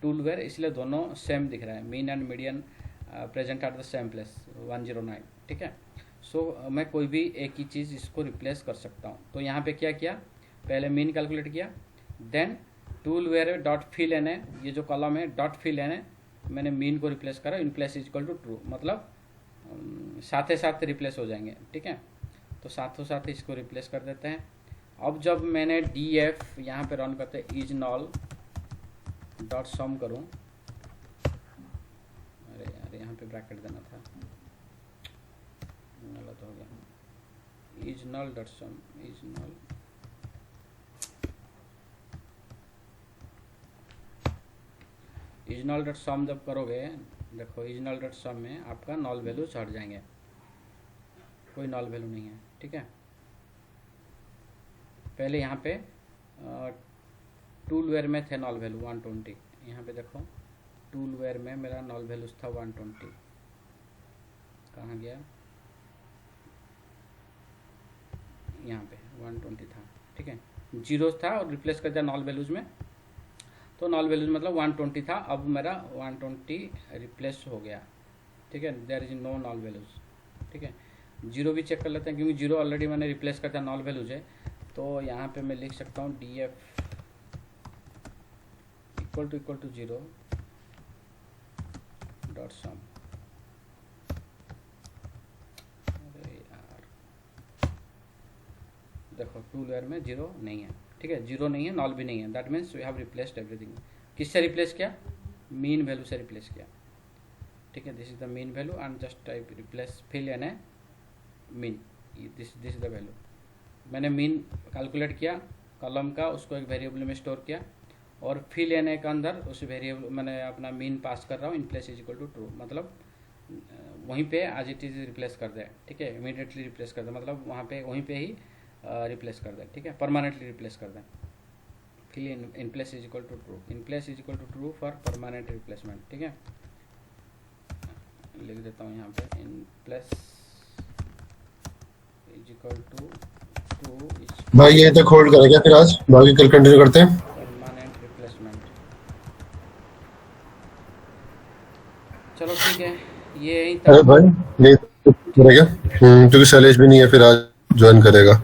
Speaker 2: टूल वेयर, इसलिए दोनों सेम दिख रहा है, mean and median present at the same place 109, ठीक है। सो मैं कोई भी एक ही चीज़ इसको रिप्लेस कर सकता हूँ। तो यहाँ पे क्या किया, पहले मीन कैलकुलेट किया, then tool where dot fill N A, ये जो कॉलम है डॉट फिल एन ए, मैंने मीन को रिप्लेस करा, in place equal to true, मतलब साथ ही साथ रिप्लेस हो जाएंगे, ठीक है। तो साथों साथ इसको रिप्लेस कर देते हैं। अब जब मैंने df यहाँ पे रन करते इज नॉल डॉट सम करूँ, अरे यार यहाँ पे ब्रैकेट देना था, गलत हो गया, is null dot sum, is null is null dot sum जब करोगे, देखो इजनल डॉट सम में आपका नॉल वैल्यू हट जाएंगे, कोई नॉल वैल्यू नहीं है, ठीक है। पहले यहाँ पे टूल वेयर में थे नॉल वैल्यू 120, यहाँ पे देखो टूल वेयर में मेरा नॉल वैल्यूज था 120, कहाँ गया, यहाँ पे 120 था, ठीक है, जीरो था और रिप्लेस कर दिया नॉल वैल्यूज में, तो नॉल वैल्यूज मतलब 120 था, अब मेरा 120 रिप्लेस हो गया, ठीक है, there is no null values, ठीक है। जीरो भी चेक कर लेते हैं क्योंकि जीरो ऑलरेडी मैंने रिप्लेस कर दिया नॉल वैल्यूज है, तो यहाँ पे मैं लिख सकता हूँ df equal to zero dot sum, अरे यार देखो टूल वेयर में जीरो नहीं है, ठीक है, जीरो नहीं है, नॉल भी नहीं है, that means we have replaced everything. किससे रिप्लेस किया? मीन वैल्यू से रिप्लेस किया, ठीक है। This is the mean value and just type replace fill N A mean, this is the value. मैंने मीन कैलकुलेट किया कॉलम का, उसको एक वेरिएबल में स्टोर किया और फिल एन ए के अंदर उस वेरिएबल मैंने अपना मीन पास कर रहा हूँ, in place is equal to true, मतलब वहीं पे एज इट इज रिप्लेस कर दे, ठीक है, इमीडिएटली रिप्लेस कर दे, मतलब वहाँ पे वहीं पे ही रिप्लेस कर दे, ठीक है, परमानेंटली रिप्लेस कर दे। Fill in place is equal to true, in place is equal to true for permanent replacement, ठीक है। लिख देता हूँ यहाँ पे in place is equal to true is
Speaker 1: भाई ये तक होल्ड करेंगे फिर आज, बाकी कल कंटिन्यू करते हैं।
Speaker 2: Permanent replacement. चलो ठीक है, ये यहीं
Speaker 1: अरे
Speaker 2: तक।
Speaker 1: भाई ये करेगा क्योंकि शैलेश भी नहीं है फिर आज ज्वाइन करेगा।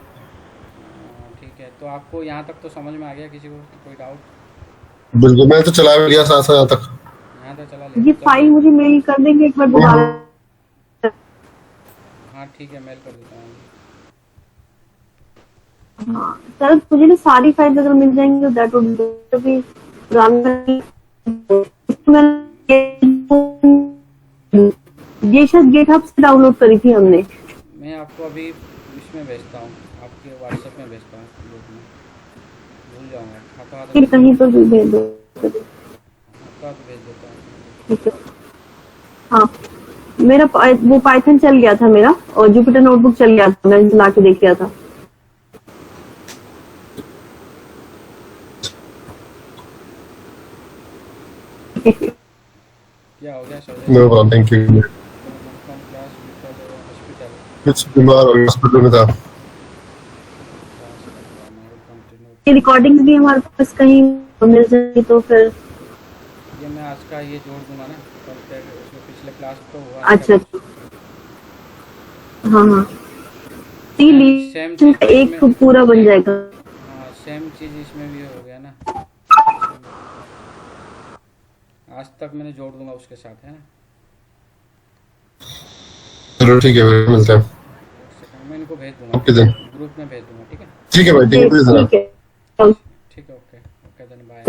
Speaker 2: ठीक है, तो आपको यहाँ तक तो समझ में आ गया, किसी को कोई डाउट?
Speaker 1: बिल्कुल, मैं तो चला भी लिया साथ साथ तक।
Speaker 2: यहाँ तक चला
Speaker 4: ये
Speaker 2: लिया?
Speaker 4: फाइल मुझे मेल कर देंगे एक बार दोबारा?
Speaker 2: हाँ ठीक है, मेल कर देता हूँ।
Speaker 4: हाँ सर, मुझे ना सारी फाइल अगर मिल जाएंगी तो दैट वुड बी ये शायद GitHub से डाउनलोड करी थी हमने।
Speaker 2: मैं आपको अभी इसमें भेजता हूँ, आपके व्हाट्सएप में भेजता हूँ, ग्रुप में। भूल जाऊँगा, हाथों
Speaker 4: फिर
Speaker 2: हाथ
Speaker 4: कहीं पर भी भेज दो।
Speaker 2: भेज देता हूँ।
Speaker 4: ठीक है। हाँ, मेरा वो पाइथन चल गया था मेरा, और जुपिटर नोटबुक चल गया था, मैं ला के देख लिया था।
Speaker 2: क्या हो गया sir?
Speaker 1: No problem, thank you.
Speaker 2: Class hospital
Speaker 1: कुछ बीमार और हॉस्पिटल में था।
Speaker 4: ये रिकॉर्डिंग भी हमारे पास कहीं मिल जाएगी तो फिर।
Speaker 2: ये मैं आज का ये जोड़ दूंगा ना, कल तक उसमें पिछले क्लास तो हुआ।
Speaker 4: अच्छा अच्छा, हाँ हाँ,
Speaker 2: सेम
Speaker 4: का एक पूरा बन जाएगा।
Speaker 2: हाँ सेम चीज इसमें भी हो गया ना, आज तक मैंने जोड़ दूंगा उसके साथ, है ना।
Speaker 1: चलो ठीक है भाई, मिलते हैं।
Speaker 2: मैं इनको भेज दूंगा,
Speaker 1: ओके देन,
Speaker 2: ग्रुप में भेज दूंगा, ठीक है।
Speaker 1: ठीक है भाई, ठीक है,
Speaker 4: ठीक है।
Speaker 2: ठीक है, ओके ओके देन बाय।